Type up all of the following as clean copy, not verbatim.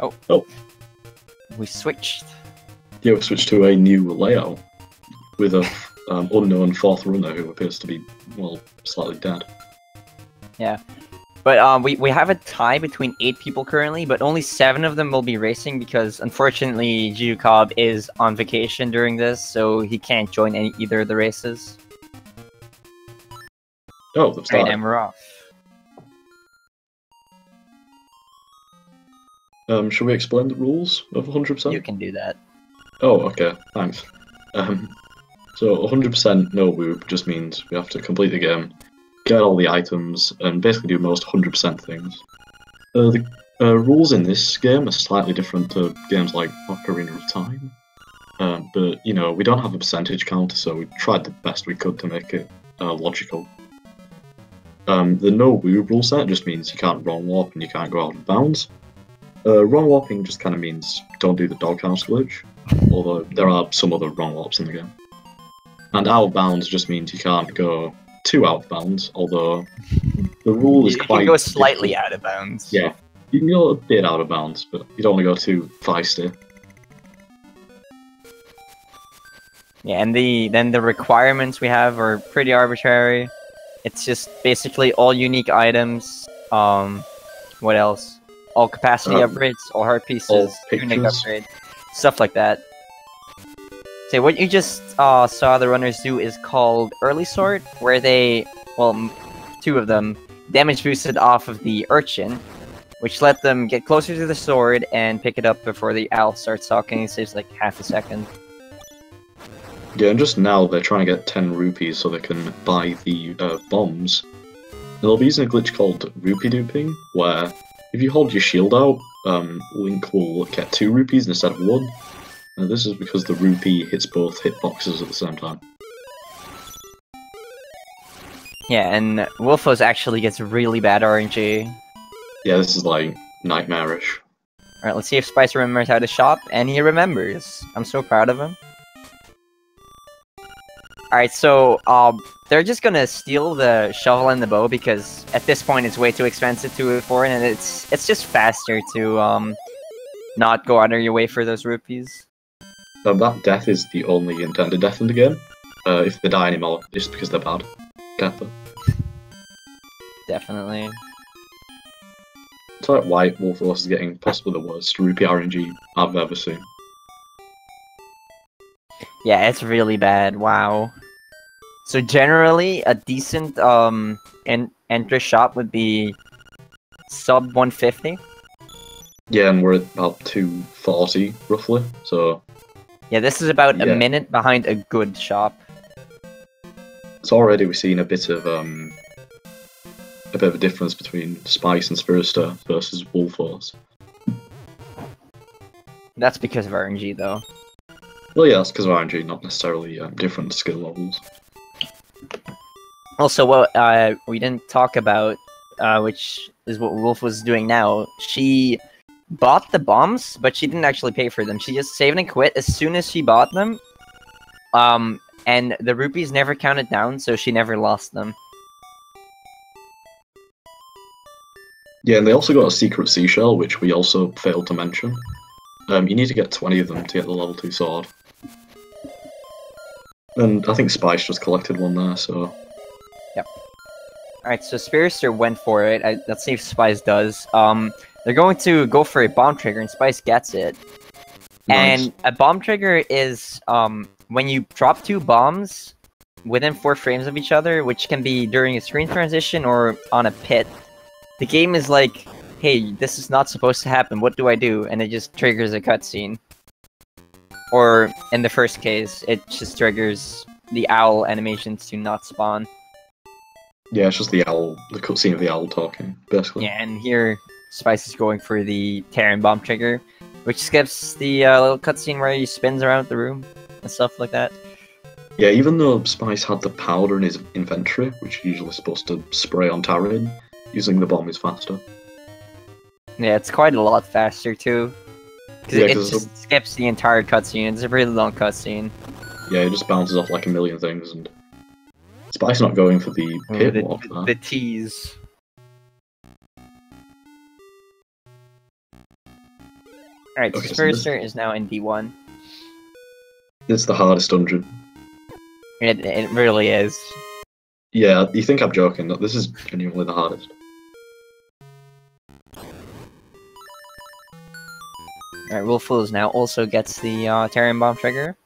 Oh. Oh. We switched. Yeah, we switched to a new layout with a unknown fourth runner who appears to be, well, slightly dead. Yeah. But we have a tie between 8 people currently, but only 7 of them will be racing because unfortunately Jucob is on vacation during this, so he can't join either of the races. Oh, they've started. And we're off. Should we explain the rules of 100%? You can do that. Oh, okay, thanks. So 100% no whoop just means we have to complete the game, get all the items, and basically do most 100% things. The rules in this game are slightly different to games like Ocarina of Time, but, you know, we don't have a percentage counter, so we tried the best we could to make it logical. The no whoop rule set just means you can't wrong warp and you can't go out of bounds. Wrong warping just kind of means don't do the doghouse glitch, although there are some other wrong warps in the game. And out of bounds just means you can't go too out of bounds, although the rule is quite... You can go slightly out of bounds. Yeah, you can go a bit out of bounds, but you don't want to go too feisty. Yeah, and then the requirements we have are pretty arbitrary. It's just basically all unique items. What else? All capacity upgrades, all heart pieces, unique upgrade, stuff like that. So what you just saw the runners do is called early sort, where they, well, 2 of them, damage boosted off of the urchin, which let them get closer to the sword and pick it up before the owl starts talking. It saves like half a second. Yeah, and just now they're trying to get 10 rupees so they can buy the bombs. And they'll be using a glitch called rupee duping, where if you hold your shield out, Link will get 2 rupees instead of 1. This is because the rupee hits both hitboxes at the same time. Yeah, and Wolfos actually gets really bad RNG. Yeah, this is like nightmarish. Alright, let's see if Spice remembers how to shop, and he remembers. I'm so proud of him. Alright, so they're just gonna steal the shovel and the bow because at this point it's way too expensive to afford, and it's just faster to not go out of your way for those rupees. That death is the only intended death in the game. If they die anymore, it's because they're bad. Careful. Definitely. It's like WhiteWolfos is getting possibly the worst rupee RNG I've ever seen. Yeah, it's really bad. Wow. So generally, a decent entry shop would be sub 150. Yeah, and we're at about 240 roughly. So yeah, this is about a minute behind a good shop. So already we've seen a bit of a difference between Spice and Spiraster versus Wolfos. That's because of RNG, though. Well, yeah, that's because of RNG, not necessarily different skill levels. Also, what we didn't talk about, which is what Wolf was doing now, she bought the bombs, but she didn't actually pay for them. She just saved and quit as soon as she bought them. And the rupees never counted down, so she never lost them. Yeah, and they also got a secret seashell, which we also failed to mention. You need to get 20 of them to get the level 2 sword. And I think Spice just collected one there, so... Yep. Alright, so Spiraster went for it. Let's see if Spice does. They're going to go for a bomb trigger, and Spice gets it. Nice. And a bomb trigger is, when you drop 2 bombs within 4 frames of each other, which can be during a screen transition or on a pit, the game is like, hey, this is not supposed to happen, what do I do? And it just triggers a cutscene. Or, in the first case, it just triggers the owl animations to not spawn. Yeah, it's just the owl, the cutscene of the owl talking, basically. Yeah, and here, Spice is going for the Terran bomb trigger, which skips the little cutscene where he spins around the room and stuff like that. Yeah, even though Spice had the powder in his inventory, which he's usually supposed to spray on Terran, using the bomb is faster. Yeah, it's quite a lot faster too. Yeah, it just skips the entire cutscene. It's a really long cutscene. Yeah, it just bounces off like a million things, and Spice not going for the pit walk there. The tease. Alright, Okay, so so this- Spiraster is now in D1. It's the hardest dungeon. It really is. Yeah, you think I'm joking, but this is genuinely the hardest. Alright, WhiteWolfos now also gets the Terran Bomb trigger.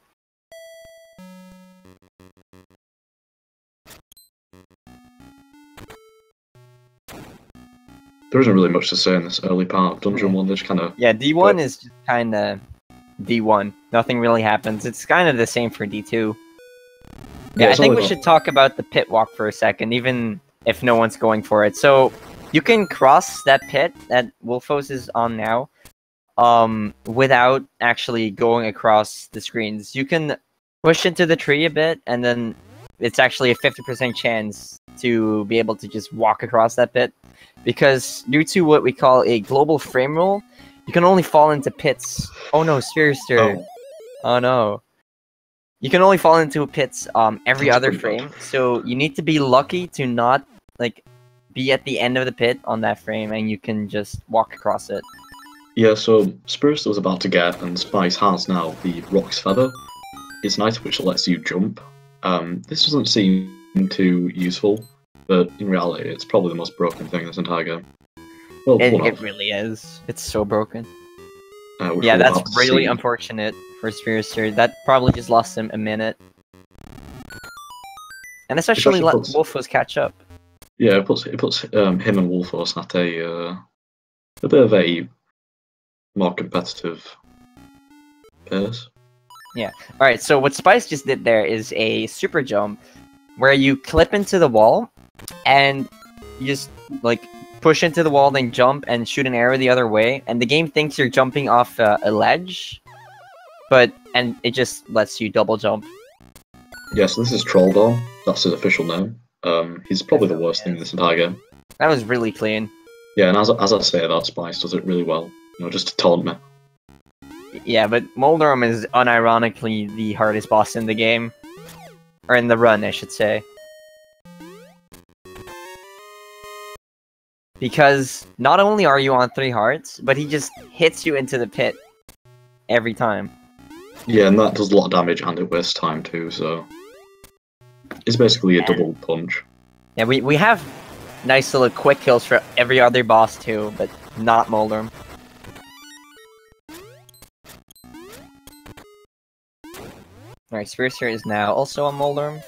There isn't really much to say in this early part of Dungeon 1, they just kind of... Yeah, D1 is just kinda D1. Nothing really happens. It's kind of the same for D2. Yeah, I think we should talk about the pit walk for a second, even if no one's going for it. So, you can cross that pit that WhiteWolfos is on now, without actually going across the screens. You can push into the tree a bit, and then it's actually a 50% chance to be able to just walk across that pit. Because due to what we call a global frame rule, you can only fall into pits. Oh no, Spiraster. Oh no. You can only fall into pits every That's other pretty frame, bad. so you need to be lucky to not like be at the end of the pit on that frame, and you can just walk across it. Yeah, so Spiraster was about to get, and Spice has now, the Rock's Feather. It's an item which lets you jump. This doesn't seem too useful, but in reality, it's probably the most broken thing in this entire game. Well, It really is. It's so broken. which Yeah, we're about that's to really see. unfortunate for Spiraster. That probably just lost him a minute. And especially let WhiteWolfos catch up. Yeah, it puts him and WhiteWolfos at a bit of a more competitive pace. Yeah. Alright, so what Spice just did there is a super jump where you clip into the wall and you just like push into the wall, then jump and shoot an arrow the other way, and the game thinks you're jumping off a ledge, and it just lets you double jump. Yeah, so this is Trolldom. That's his official name. He's probably the worst thing in this entire game. That was really clean. Yeah, and as I say that, Spice does it really well. You know, just to taunt me. Yeah, but Moldorm is unironically the hardest boss in the game. Or in the run, I should say. Because not only are you on 3 hearts, but he just hits you into the pit every time. Yeah, and that does a lot of damage and it wastes time too, so... It's basically a double punch. Yeah, we have nice little quick kills for every other boss too, but not Moldorm. Alright, Spiraster is now also on Moldorm.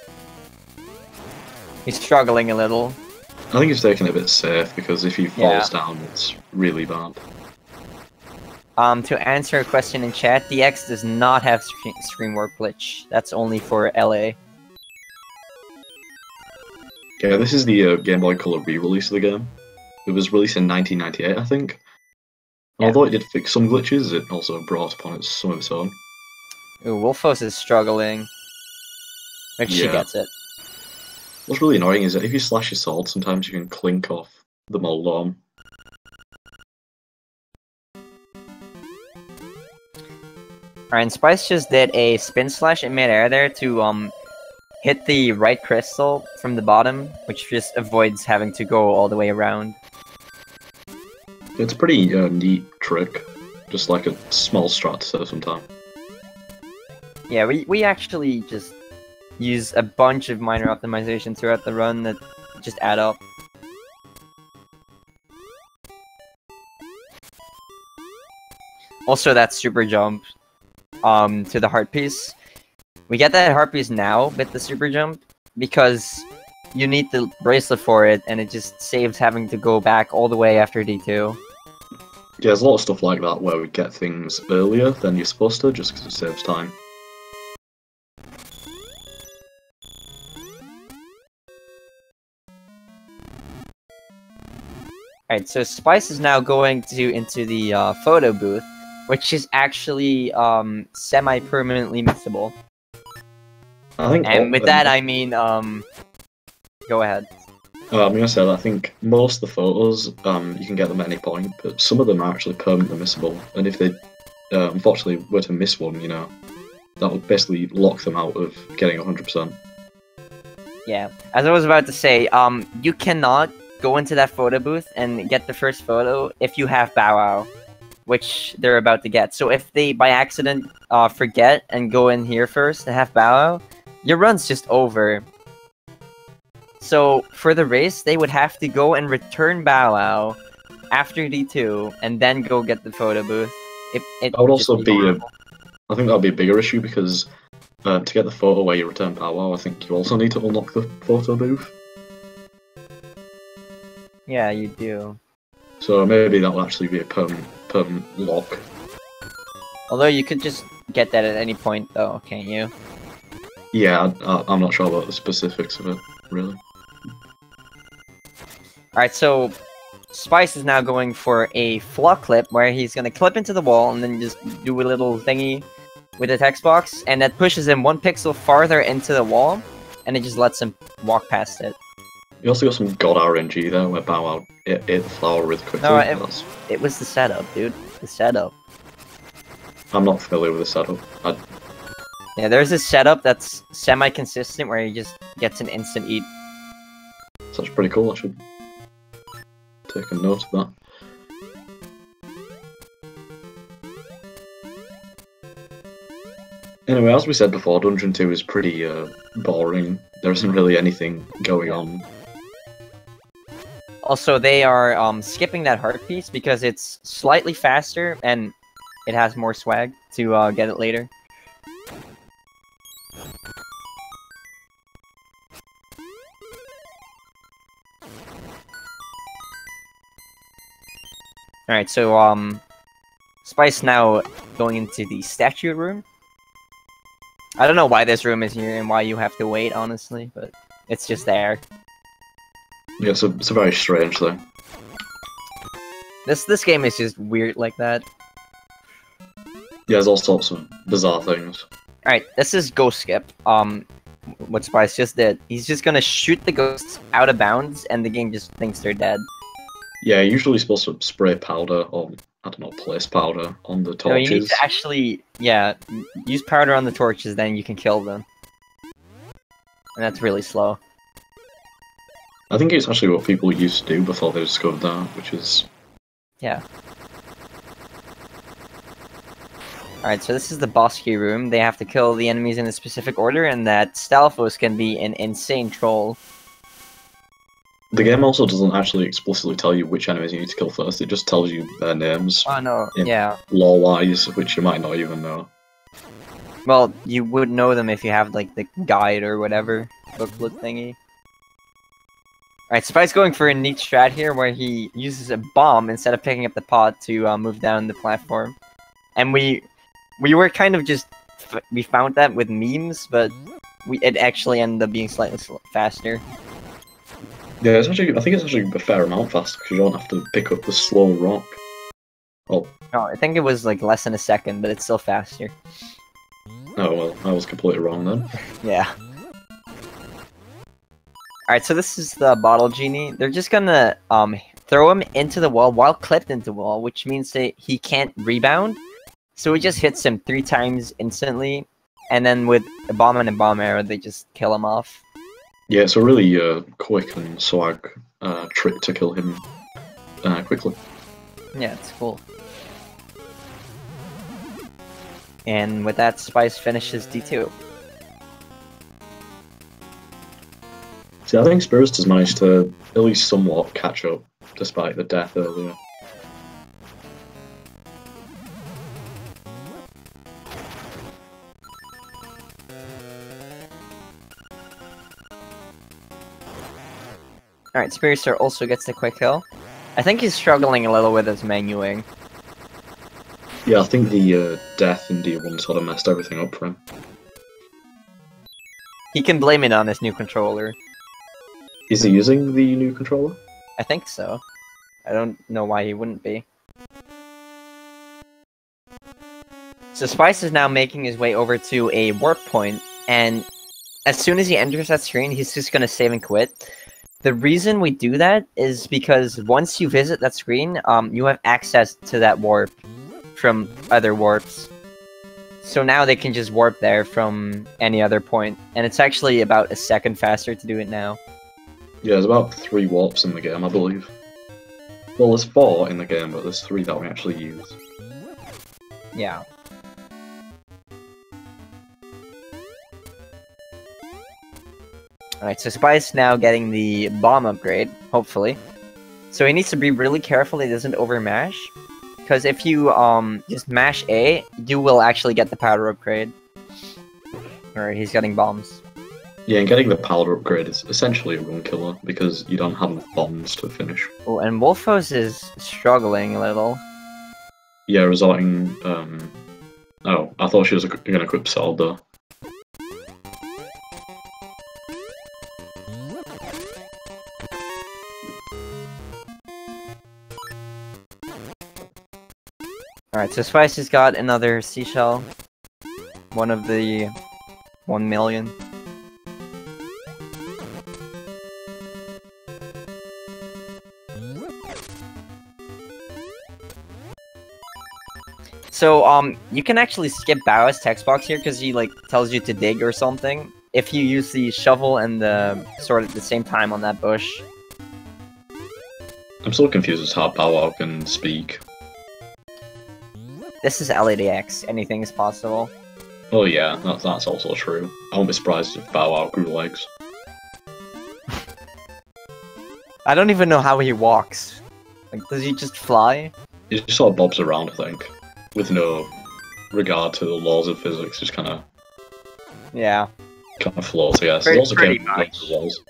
He's struggling a little. I think he's taking it a bit safe, because if he falls down, it's really bad. To answer a question in chat, DX does not have screen warp glitch. That's only for LA. Yeah, this is the Game Boy Color re-release of the game. It was released in 1998, I think. Yeah. Although it did fix some glitches, it also brought upon some of its own. Ooh, WhiteWolfos is struggling. But she Yeah. gets it. What's really annoying is that if you slash your sword, sometimes you can clink off the mold arm. Alright, and Spice just did a spin slash in midair there to hit the right crystal from the bottom, which just avoids having to go all the way around. It's a pretty neat trick, just like a small strat to save some time. Yeah, we actually just use a bunch of minor optimizations throughout the run that just add up. Also, that super jump to the heart piece. We get that heart piece now with the super jump because you need the bracelet for it, and it just saves having to go back all the way after D2. Yeah, there's a lot of stuff like that where we get things earlier than you're supposed to, just because it saves time. Alright, so Spice is now going into the photo booth, which is actually semi-permanently missable. I think, And with that, I mean, go ahead. I'm gonna say that I think most of the photos, you can get them at any point, but some of them are actually permanently missable, and if they, unfortunately, were to miss one, you know, that would basically lock them out of getting 100%. Yeah, as I was about to say, you cannot go into that photo booth and get the first photo if you have Bow Wow. which they're about to get. So if they by accident forget and go in here first and have Bow Wow, your run's just over. So for the race, they would have to go and return Bow Wow after D2 and then go get the photo booth. That would also be I think that would be a bigger issue because to get the photo where you return Bow Wow, I think you also need to unlock the photo booth. Yeah, you do. So maybe that will actually be a permanent lock. Although you could just get that at any point, though, can't you? Yeah, I'm not sure about the specifics of it, really. Alright, so Spice is now going for a flaw clip where he's gonna clip into the wall and then just do a little thingy with the text box, and that pushes him 1 pixel farther into the wall, and it just lets him walk past it. You also got some god RNG there where Bow Wow ate the flower really quickly. No, it was the setup, dude. The setup. I'm not familiar with the setup. Yeah, there's a setup that's semi-consistent where he just gets an instant eat. That's pretty cool, I should take a note of that. Anyway, as we said before, Dungeon 2 is pretty boring. There isn't really anything going on. Also, they are skipping that heart piece because it's slightly faster and it has more swag to get it later. Alright, so Spice now going into the statue room. I don't know why this room is here and why you have to wait, honestly, but it's just there. Yeah, it's a very strange thing. This game is just weird like that. Yeah, there's all sorts of bizarre things. Alright, this is Ghost Skip. What Spice just did. He's just gonna shoot the ghosts out of bounds and the game just thinks they're dead. Yeah, you're usually supposed to spray powder or, I don't know, place powder on the torches. No, you need to actually, yeah, use powder on the torches, then you can kill them. And that's really slow. I think it's actually what people used to do before they discovered that, which is... Yeah. Alright, so this is the boss key room. They have to kill the enemies in a specific order, and that Stalfos can be an insane troll. The game also doesn't actually explicitly tell you which enemies you need to kill first, it just tells you their names. Oh no, yeah. Lore-wise, which you might not even know. Well, you would know them if you have, like, the guide or whatever booklet thingy. Alright, Spice going for a neat strat here where he uses a bomb instead of picking up the pod to move down the platform. And we were kind of just... we found that with memes, but it actually ended up being slightly faster. Yeah, I think it's actually a fair amount faster because you don't have to pick up the slow rock. Oh. No, I think it was like less than a second, but it's still faster. Oh well, I was completely wrong then. Yeah. Alright, so this is the bottle genie. They're just gonna throw him into the wall while clipped into the wall, which means that he can't rebound. So it just hits him 3 times instantly, and then with a bomb and a bomb arrow, they just kill him off. Yeah, it's a really quick and swag trick to kill him quickly. Yeah, it's cool. And with that, Spice finishes D2. See, I think Spiraster's managed to at least somewhat catch up, despite the death earlier. Alright, Spiraster also gets the quick kill. I think he's struggling a little with his menuing. Yeah, I think the death in D1 sort of messed everything up for him. He can blame it on his new controller. Is he using the new controller? I think so. I don't know why he wouldn't be. So Spice is now making his way over to a warp point, and as soon as he enters that screen, he's just gonna save and quit. The reason we do that is because once you visit that screen, you have access to that warp from other warps. So now they can just warp there from any other point, and it's actually about a second faster to do it now. Yeah, there's about 3 warps in the game, I believe. Well, there's 4 in the game, but there's 3 that we actually use. Yeah. Alright, so Spice now getting the bomb upgrade, hopefully. So he needs to be really careful he doesn't overmash. Because if you just mash A, you will actually get the powder upgrade. Alright, he's getting bombs. Yeah, and getting the powder upgrade is essentially a run killer, because you don't have enough bombs to finish. Oh, and Wolfos is struggling a little. Yeah, resorting, oh, I thought she was gonna equip Sword though. Alright, so Spice has got another seashell. One of the 1 million. So, you can actually skip Bow's text box here because he, like, tells you to dig or something. If you use the shovel and the sword at the same time on that bush. I'm still confused as to how Bow Wow can speak. This is LADX. Anything is possible. Oh yeah, that's also true. I won't be surprised if Bow Wow grew legs. I don't even know how he walks. Like, does he just fly? He just sort of bobs around, I think, with no regard to the laws of physics. Just kind of floats. I guess. He also came from the walls.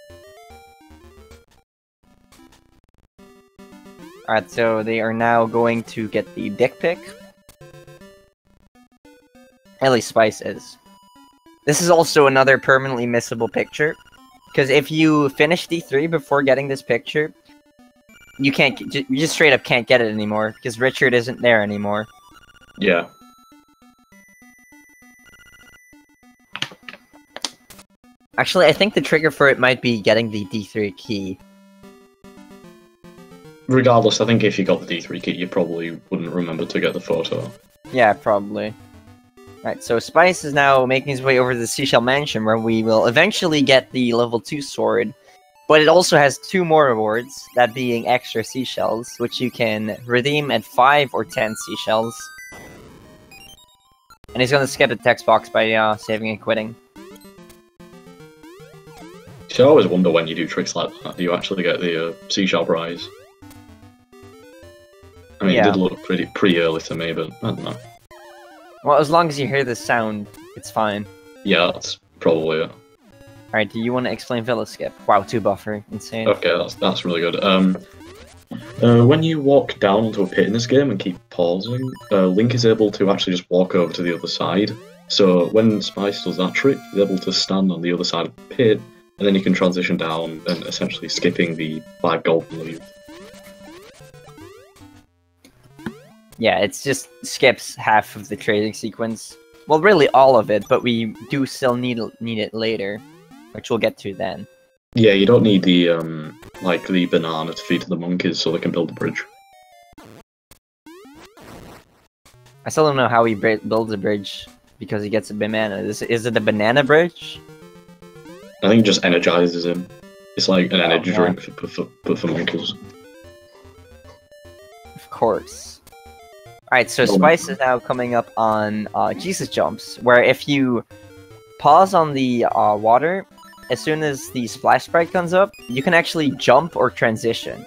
Alright, so they are now going to get the dick pic. At least Spice is. This is also another permanently missable picture. Because if you finish D3 before getting this picture, you just straight up can't get it anymore. Because Richard isn't there anymore. Yeah. Actually, I think the trigger for it might be getting the D3 key. Regardless, I think if you got the D3 kit, you probably wouldn't remember to get the photo. Yeah, probably. Right, so Spice is now making his way over to the Cecil Mansion, where we will eventually get the level 2 sword. But it also has 2 more rewards, that being extra seashells, which you can redeem at 5 or 10 seashells. And he's gonna skip the text box by saving and quitting. So I always wonder when you do tricks like that, do you actually get the seashell prize? I mean, Yeah. It did look pretty early to me, but I don't know. Well, as long as you hear the sound, it's fine. Yeah, that's probably it. Alright, do you want to explain Villa Skip? Wow, 2 buffer. Insane. Okay, that's really good. When you walk down into a pit in this game and keep pausing, Link is able to actually just walk over to the other side. So when Spice does that trick, he's able to stand on the other side of the pit, and then you can transition down and essentially skipping the 5 golden leaves. Yeah, it's just skips half of the trading sequence. Well, really all of it, but we do still need it later, which we'll get to then. Yeah, you don't need the the banana to feed to the monkeys so they can build a bridge. I still don't know how he builds a bridge because he gets a banana. Is it a banana bridge? I think it just energizes him. It's like an energy drink for monkeys. Of course. Alright, so Spice is now coming up on Jesus Jumps, where if you pause on the water, as soon as the splash sprite comes up, you can actually jump or transition.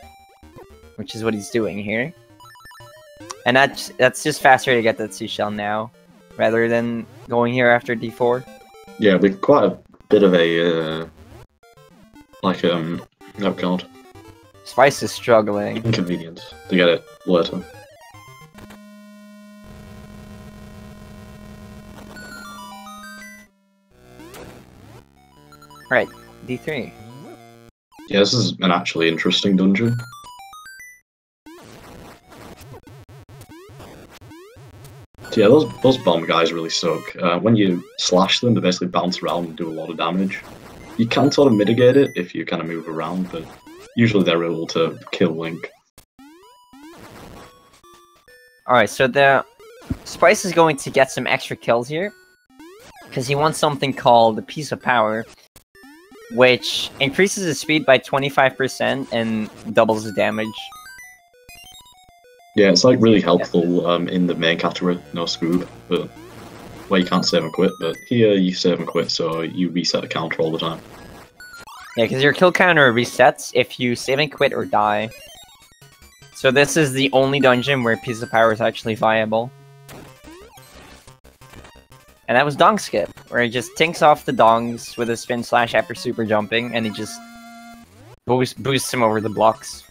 Which is what he's doing here. And that's just faster to get that seashell now, rather than going here after D4. Yeah, with quite a bit of a, oh god. Spice is struggling. Inconvenience to get it later. Right, D3. Yeah, this is an actually interesting dungeon. So yeah, those bomb guys really suck. When you slash them, they basically bounce around and do a lot of damage. You can sort of mitigate it if you kind of move around, but usually they're able to kill Link. Alright, so the Spice is going to get some extra kills here, because he wants something called the Piece of Power, which increases his speed by 25% and doubles the damage. Yeah, it's like really helpful in the main category, no scoob, but where you can't save and quit. But here you save and quit, so you reset the counter all the time. Yeah, because your kill counter resets if you save and quit or die. So this is the only dungeon where Piece of Power is actually viable. And that was Dong Skip, where he just tinks off the dongs with a spin slash after super jumping, and he just boosts him over the blocks.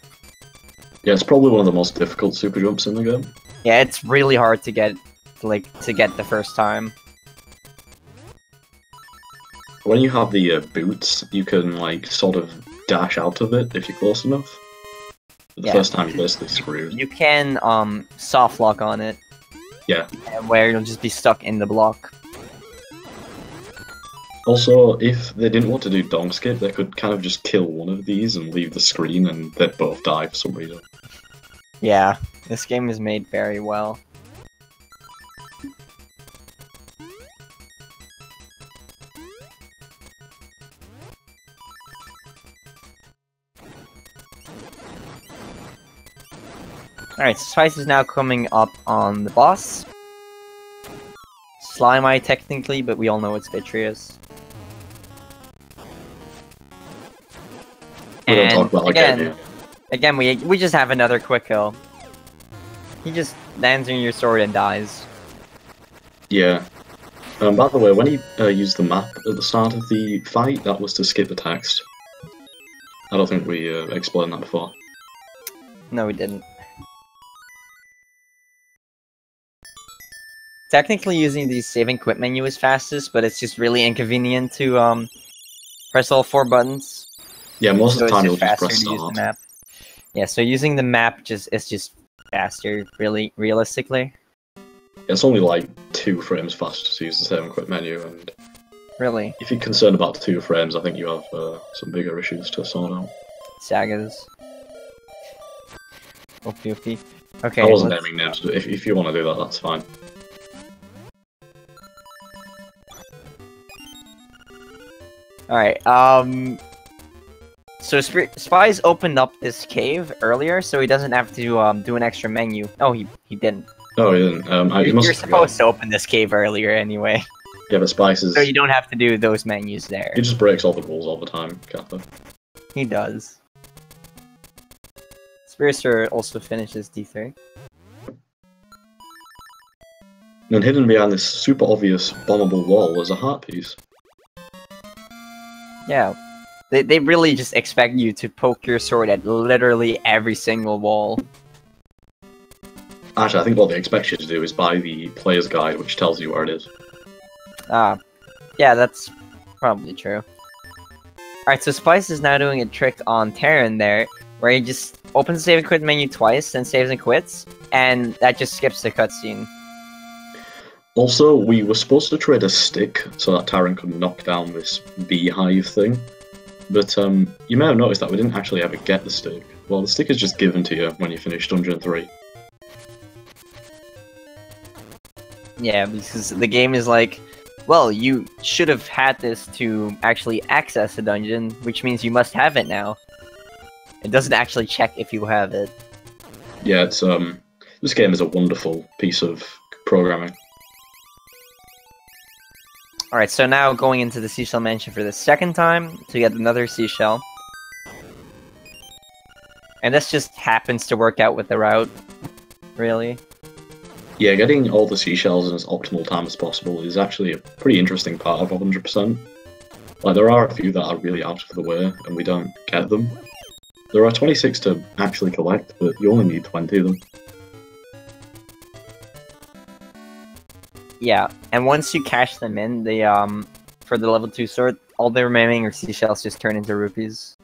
Yeah, it's probably one of the most difficult super jumps in the game. Yeah, it's really hard to get, the first time. When you have the boots, you can like sort of dash out of it if you're close enough. But the first time you're basically screwed. You can soft lock on it. Yeah. Where you'll just be stuck in the block. Also, if they didn't want to do Dong Skip, they could kind of just kill one of these and leave the screen, and they'd both die for some reason. Yeah, this game is made very well. Alright, so Spice is now coming up on the boss. Slime Eye technically, but we all know it's Vitreous. We don't talk about again, we just have another quick kill. He just lands on your sword and dies. Yeah. By the way, when he used the map at the start of the fight, that was to skip the text. I don't think we explained that before. No, we didn't. Technically, using the save and quit menu is fastest, but it's just really inconvenient to press all 4 buttons. Yeah, most So of the time you'll it's just faster press to use the start. map. Yeah, so using the map is just faster, really, realistically. It's only like 2 frames faster to use the save and quit menu, and Really. if you're concerned about 2 frames, I think you have some bigger issues to sort out. Sagas. Okay. Okay. I wasn't naming names, but if you want to do that, that's fine. Alright, so Spies opened up this cave earlier, so he doesn't have to do an extra menu. Oh, he didn't. Oh, he didn't. You're supposed to open this cave earlier anyway. Yeah, but Spices... So you don't have to do those menus there. He just breaks all the rules all the time, Kappa. He does. Spiraster also finishes D3. And hidden behind this super obvious bombable wall is a heart piece. Yeah. They really just expect you to poke your sword at literally every single wall. Actually, I think what they expect you to do is buy the player's guide, which tells you where it is. Ah. Yeah, that's probably true. Alright, so Spice is now doing a trick on Terran there, where he just opens the save and quit menu twice, then saves and quits, and that just skips the cutscene. Also, we were supposed to trade a stick so that Taran could knock down this beehive thing. But you may have noticed that we didn't actually ever get the stick. Well, the stick is just given to you when you finish Dungeon 3. Yeah, because the game is like, well, you should have had this to actually access the dungeon, which means you must have it now. It doesn't actually check if you have it. Yeah, it's this game is a wonderful piece of programming. Alright, so now going into the Cecil Mansion for the second time to get another seashell. And this just happens to work out with the route, really. Yeah, getting all the seashells in as optimal time as possible is actually a pretty interesting part of 100%. Like, there are a few that are really out of the way, and we don't get them. There are 26 to actually collect, but you only need 20 of them. Yeah, and once you cash them in, the for the level 2 sword, all the remaining seashells just turn into rupees.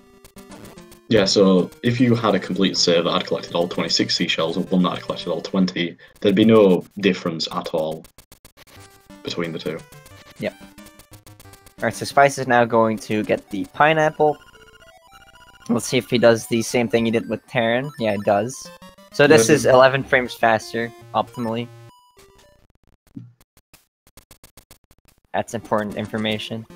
Yeah, so if you had a complete save that had collected all 26 seashells and one that had collected all 20, there'd be no difference at all between the two. Yep. Alright, so Spice is now going to get the pineapple. Let's see if he does the same thing he did with Terran. Yeah, it does. So this is 11 frames faster, optimally. That's important information.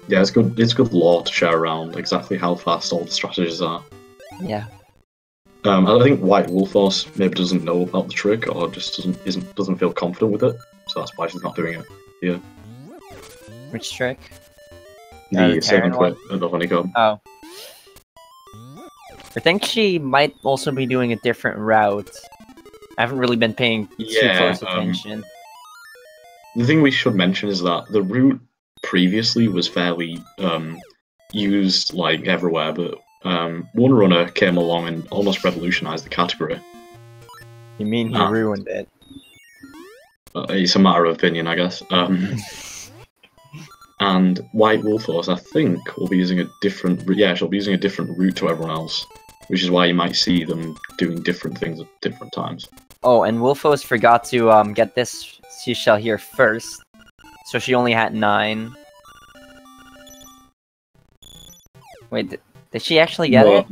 Yeah, it's good lore to share around exactly how fast all the strategies are. Yeah. I think WhiteWolfos maybe doesn't know about the trick, or just doesn't feel confident with it, so that's why she's not doing it here. Which trick? The save and quit at the honeycomb. Oh. I think she might also be doing a different route. I haven't really been paying too close attention. The thing we should mention is that the route previously was fairly used like everywhere, but one runner came along and almost revolutionized the category. You mean he ruined it? It's a matter of opinion, I guess. And WhiteWolfos, I think, will be using a different. Yeah, she'll be using a different route to everyone else, which is why you might see them doing different things at different times. Oh, and Wolfos forgot to get this seashell here first, so she only had 9. Wait, did she actually get it?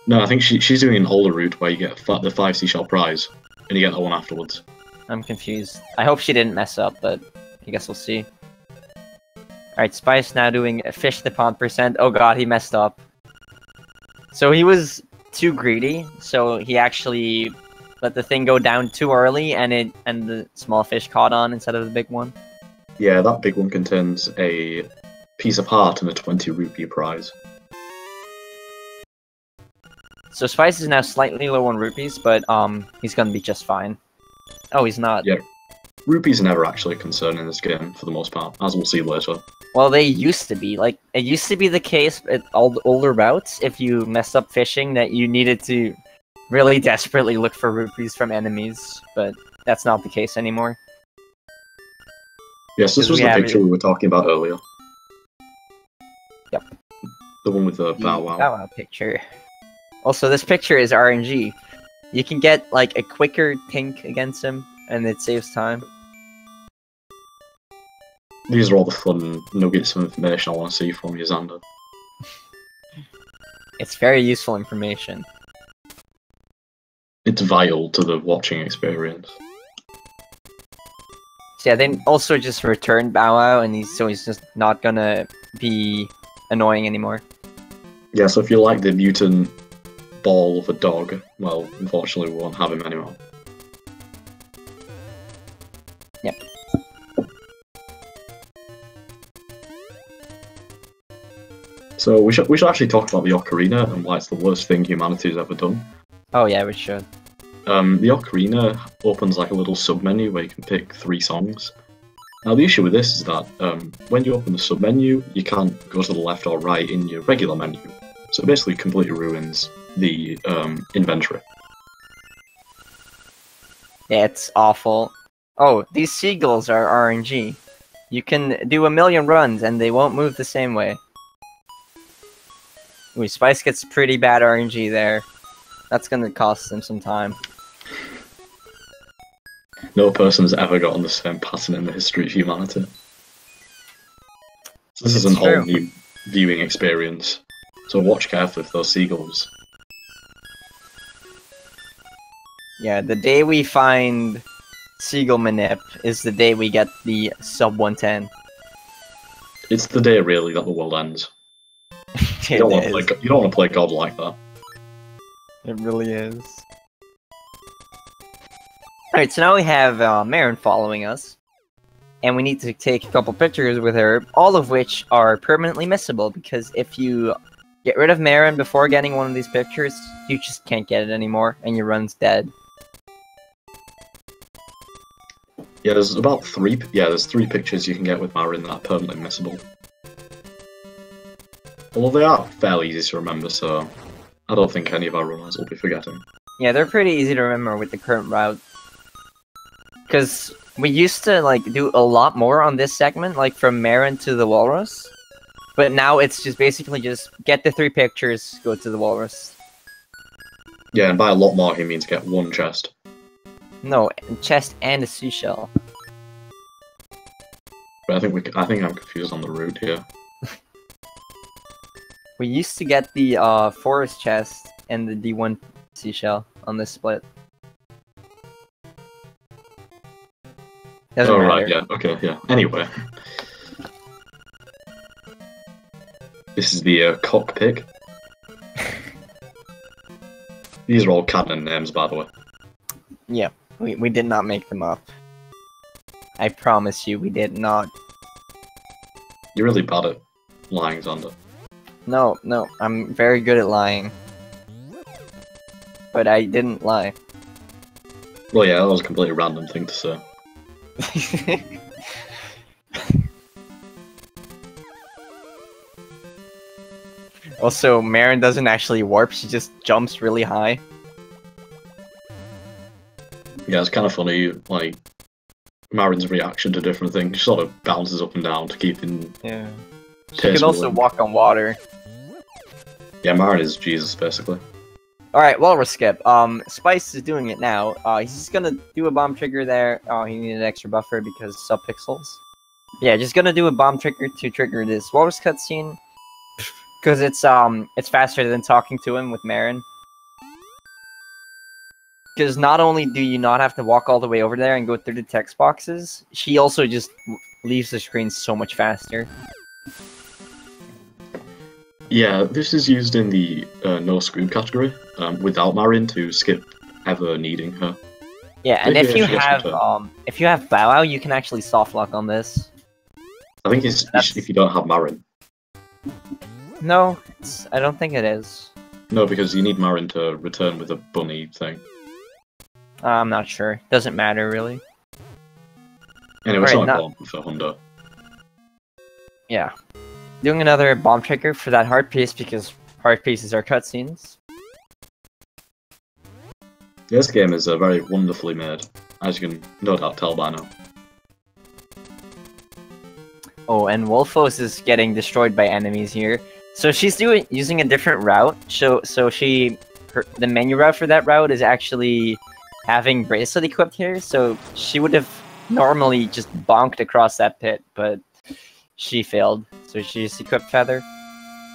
No. I think she's doing an older route where you get the 5 seashell prize, and you get that one afterwards. I'm confused. I hope she didn't mess up, but I guess we'll see. Alright, Spice now doing a fish the pond %. Oh god, he messed up. So he was too greedy, so he actually let the thing go down too early, and the small fish caught on instead of the big one. Yeah, that big one contains a piece of heart and a 20 rupee prize. So Spice is now slightly low on rupees, but he's gonna be just fine. Oh, he's not. Yeah, rupees are never actually a concern in this game for the most part, as we'll see later. Well, they used to be. Like, it used to be the case at all the older routes, if you messed up fishing, that you needed to really desperately look for rupees from enemies, but that's not the case anymore. Yes, this was the picture we were talking about earlier. Yep. The one with the Bow Wow. Bow Wow picture. Also, this picture is RNG. You can get, like, a quicker tink against him, and it saves time. These are all the fun nuggets of information I want to see from you, Xander. It's very useful information. It's vital to the watching experience. So yeah, they also just returned Bow Wow, and he's just not gonna be annoying anymore. Yeah, so if you like the mutant ball of a dog, well, unfortunately we won't have him anymore. Yep. So we should actually talk about the Ocarina and why it's the worst thing humanity's ever done. Oh yeah, we should. The Ocarina opens like a little sub-menu where you can pick 3 songs. Now the issue with this is that when you open the sub-menu, you can't go to the left or right in your regular menu. So it basically completely ruins the inventory. Yeah, it's awful. Oh, these seagulls are RNG. You can do 1,000,000 runs and they won't move the same way. Ooh, Spice gets pretty bad RNG there. That's gonna cost him some time. No person has ever gotten the same pattern in the history of humanity. So this is an all new viewing experience. So watch carefully for those seagulls. Yeah, the day we find Seagull Manip is the day we get the sub 110. It's the day really that the world ends. You don't want to play God like that. It really is. Alright, so now we have Marin following us. And we need to take a couple pictures with her, all of which are permanently missable, because if you get rid of Marin before getting one of these pictures, you just can't get it anymore, and your run's dead. Yeah, there's about 3. Yeah, there's 3 pictures you can get with Marin that are permanently missable. Although they are fairly easy to remember, so I don't think any of our runners will be forgetting. Yeah, they're pretty easy to remember with the current route. Because we used to like do a lot more on this segment, like from Marin to the Walrus. But now it's just basically just get the 3 pictures, go to the Walrus. Yeah, and by a lot more he means get 1 chest. No, a chest and a seashell. But I think I'm confused on the route here. We used to get the forest chest and the D1 seashell on this split. Doesn't matter. Right, yeah, okay, yeah. Anyway. This is the cockpit. These are all canon names, by the way. Yeah, we did not make them up. I promise you, we did not. You're really bad at lying, Xander. No, I'm very good at lying. But I didn't lie. Well, yeah, that was a completely random thing to say. Also, Marin doesn't actually warp, she just jumps really high. Yeah, it's kind of funny, like, Marin's reaction to different things. She sort of bounces up and down to keep in... Yeah. She can also walk on water. Yeah, Marin is Jesus, basically. Alright, well, we're skip. Spice is doing it now. He's just gonna do a bomb trigger there. Oh, he needed an extra buffer because sub-pixels. Yeah, just gonna do a bomb trigger to trigger this walrus cutscene. Because it's faster than talking to him with Marin. Because not only do you not have to walk all the way over there and go through the text boxes, she also just leaves the screen so much faster. Yeah, this is used in the no scream category, without Marin to skip ever needing her. Yeah, and if you have Bow Wow, you can actually soft lock on this. I think it's if you don't have Marin. No, I don't think it is. No, because you need Marin to return with a bunny thing. I'm not sure. Doesn't matter, really. Anyway, it's not important for Hundo. Yeah. Doing another bomb trigger for that heart piece, because heart pieces are cutscenes. This game is very wonderfully made, as you can no doubt tell by now. Oh, and Wolfos is getting destroyed by enemies here. So she's using a different route. So the menu route for that route is actually having Bracelet equipped here. So she would have normally just bonked across that pit, but she failed. So she just equipped Feather.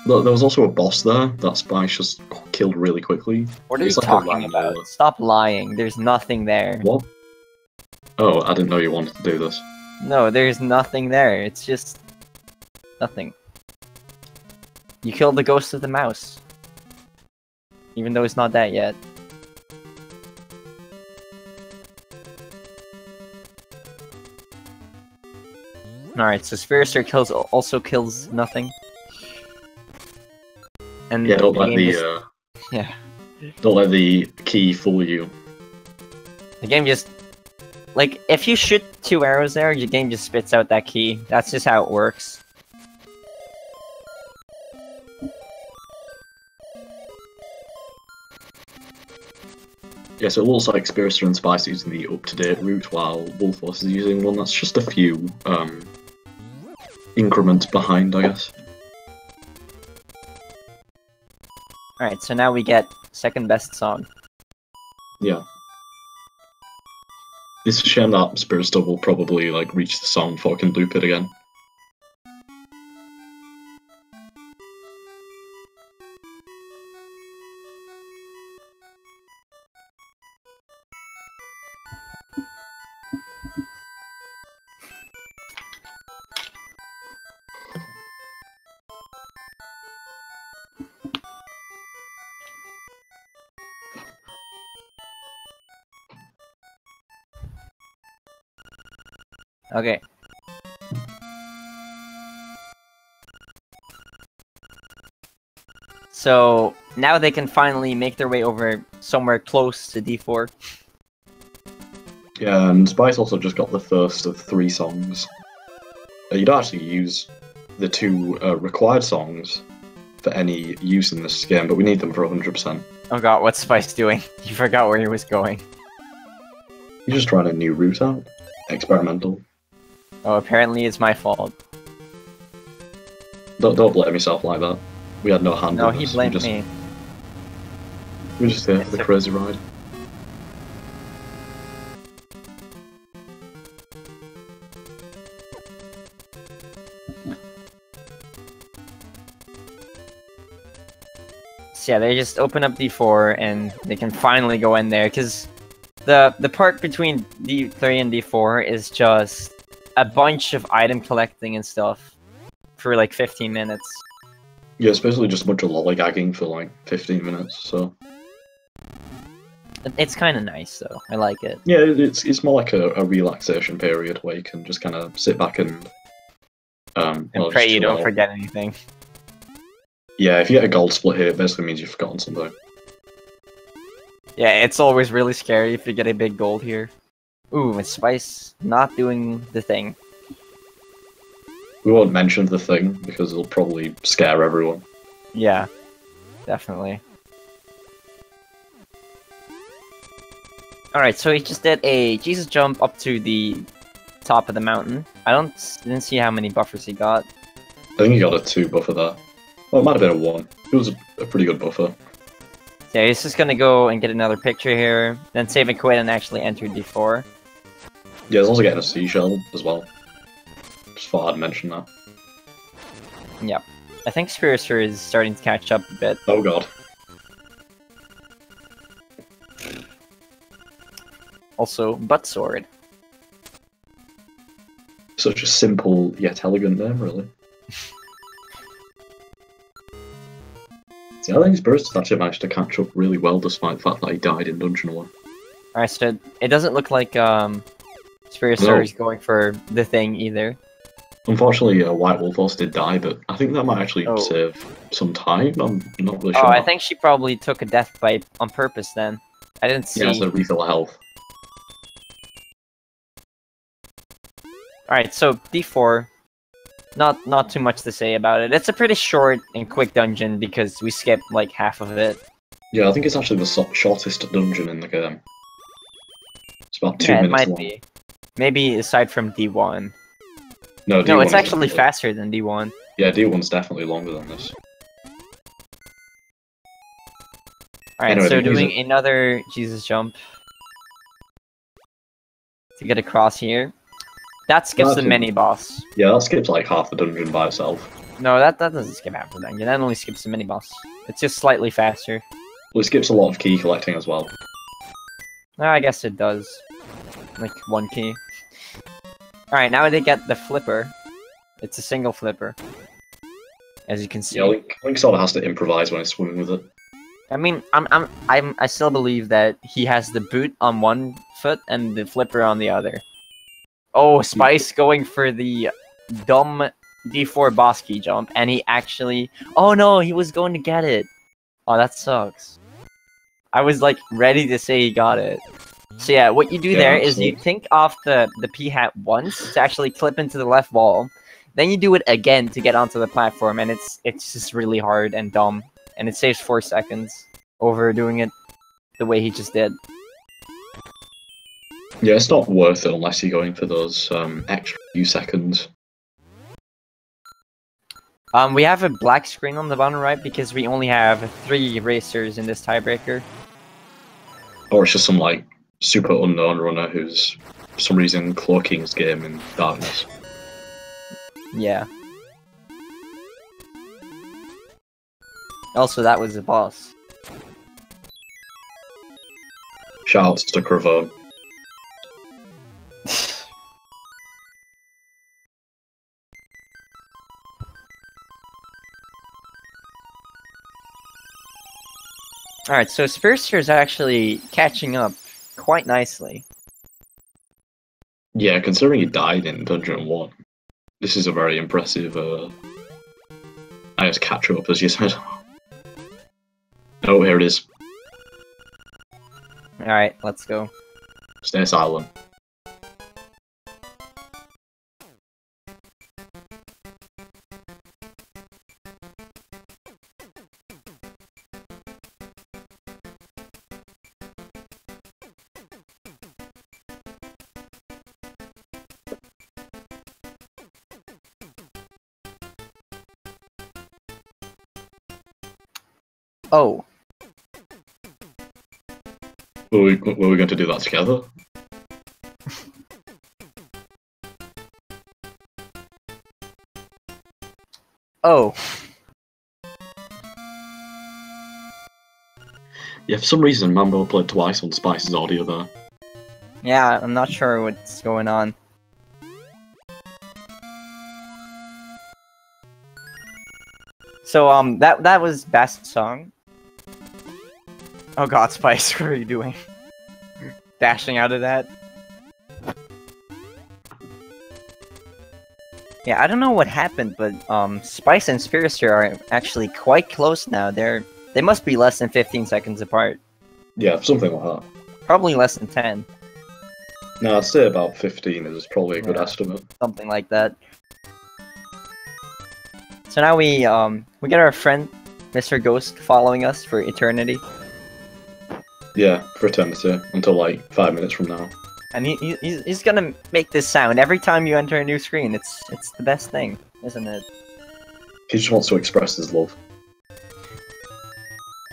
Look, there was also a boss there that Spice just killed really quickly. What are you talking about? Stop lying. There's nothing there. What? Oh, I didn't know you wanted to do this. No, there's nothing there. It's just nothing. You killed the ghost of the mouse. Even though it's not that yet. Alright, so Spiraster also kills nothing. And yeah, don't let the don't let the key fool you. The game just like if you shoot 2 arrows there, your game just spits out that key. That's just how it works. Yeah, so it looks like Spiraster and Spice using the up-to-date route, while WhiteWolfos is using one that's just a few increments behind, I guess. Alright, so now we get second best song. Yeah. It's a shame that Spiraster will probably like reach the song before I can loop it again. Okay. So now they can finally make their way over somewhere close to D4. Yeah, and Spice also just got the first of 3 songs. You don't actually use the 2 required songs for any use in this game, but we need them for 100%. Oh god, what's Spice doing? You forgot where he was going. He's just trying a new route out. Experimental. Oh, apparently it's my fault. Don't blame yourself like that. We had no hand in this. No, he blamed me. We're just there for the crazy ride. So yeah, they just open up D4 and they can finally go in there, because the part between D3 and D4 is just a bunch of item collecting and stuff for like 15 minutes. Yeah, it's basically just a bunch of lollygagging for like 15 minutes, so... It's kind of nice though. I like it. Yeah, it's more like a relaxation period where you can just kind of sit back and Pray you don't out. forget anything. Yeah, if you get a gold split here, it basically means you've forgotten something. Yeah, it's always really scary if you get a big gold here. Ooh, and Spice not doing the thing. We won't mention the thing because it'll probably scare everyone. Yeah, definitely. Alright, so he just did a Jesus jump up to the top of the mountain. Didn't see how many buffers he got. I think he got a 2 buffer there. Well, it might have been a 1. It was a pretty good buffer. Yeah, he's just gonna go and get another picture here, then save and quit and actually enter D4. Yeah, he's also getting a seashell as well. Just thought I'd mention that. Yep. I think Spiraster is starting to catch up a bit. Oh god. Also, Butt Sword. Such a simple yet elegant name, really. See, I think Spiraster's actually managed to catch up really well despite the fact that he died in Dungeon 1. Alright, so it doesn't look like Spiraster is going for the thing either. Unfortunately, WhiteWolfos did die, but I think that might actually save some time. I'm not really sure. Oh, I think she probably took a death bite on purpose then. I didn't see. Yeah, so refill health. Alright, so D4. Not too much to say about it. It's a pretty short and quick dungeon because we skipped like half of it. Yeah, I think it's actually the shortest dungeon in the game. It's about 2 minutes long. It might be. Maybe aside from D1. No, No, it's actually faster than D1. Yeah, D1's definitely longer than this. Alright, Anyway, so doing another Jesus jump to get across here. That skips the mini-boss. Yeah, that skips like half the dungeon by itself. No, that doesn't skip half the dungeon. That only skips the mini-boss. It's just slightly faster. Well, it skips a lot of key collecting as well. I guess it does. Like, 1 key. Alright, now they get the flipper. It's a single flipper. As you can see. Yeah, Link sort of has to improvise when he's swimming with it. I mean, I still believe that he has the boot on one foot and the flipper on the other. Oh, Spice going for the dumb D4 boss key jump, and he actually... Oh no, he was going to get it! Oh, that sucks. I was like ready to say he got it. So yeah, what you do there is you think off the P-hat once to actually clip into the left wall, then you do it again to get onto the platform, and it's just really hard and dumb, and it saves 4 seconds over doing it the way he just did. Yeah, it's not worth it unless you're going for those extra few seconds. We have a black screen on the bottom right because we only have 3 racers in this tiebreaker. Or it's just some like super unknown runner who's for some reason cloaking his game in darkness. Yeah. Also, that was the boss. Shoutouts to Cravone. Alright, so Spiraster is actually catching up quite nicely. Yeah, considering he died in Dungeon 1, this is a very impressive, I guess, catch-up, as you said. Oh, here it is. Alright, let's go. Stay silent. Oh. Were we going to do that together? Oh. Yeah, for some reason Mambo played twice on Spice's audio there. Yeah, I'm not sure what's going on. So, that was best song. Oh god, Spice, what are you doing? dashing out of that. Yeah, I don't know what happened, but Spice and Spiraster are actually quite close now. They must be less than 15 seconds apart. Yeah, something like that. Probably less than 10. No, I'd say about 15 is probably a good estimate. Something like that. So now we get our friend Mr. Ghost following us for eternity. Yeah, for eternity, until like 5 minutes from now. And he's gonna make this sound every time you enter a new screen. It's the best thing, isn't it? He just wants to express his love.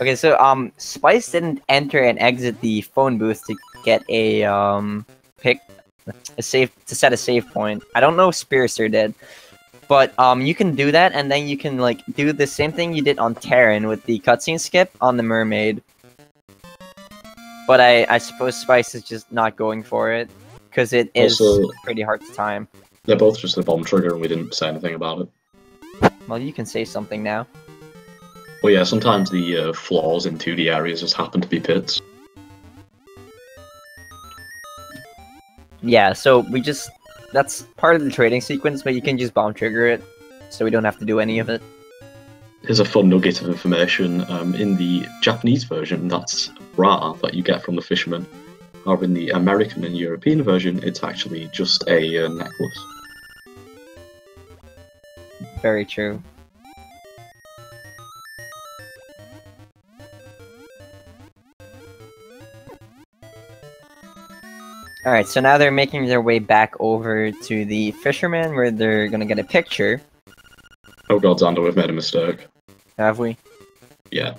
Okay, so Spice didn't enter and exit the phone booth to get a set a save point. I don't know if Spiraster did, but you can do that, and then you can like do the same thing you did on Terran with the cutscene skip on the mermaid. But I suppose Spice is just not going for it, because it is Also, pretty hard to time. They're both just a bomb trigger and we didn't say anything about it. Well, you can say something now. Well, yeah, sometimes the flaws in 2D areas just happen to be pits. Yeah, so that's part of the trading sequence, but you can just bomb trigger it, so we don't have to do any of it. Here's a fun nugget of information. In the Japanese version, that's bra that you get from the fisherman. However, in the American and European version, it's actually just a necklace. Very true. Alright, so now they're making their way back over to the fisherman, where they're gonna get a picture. Oh god, Xander, we've made a mistake. Have we? Yeah.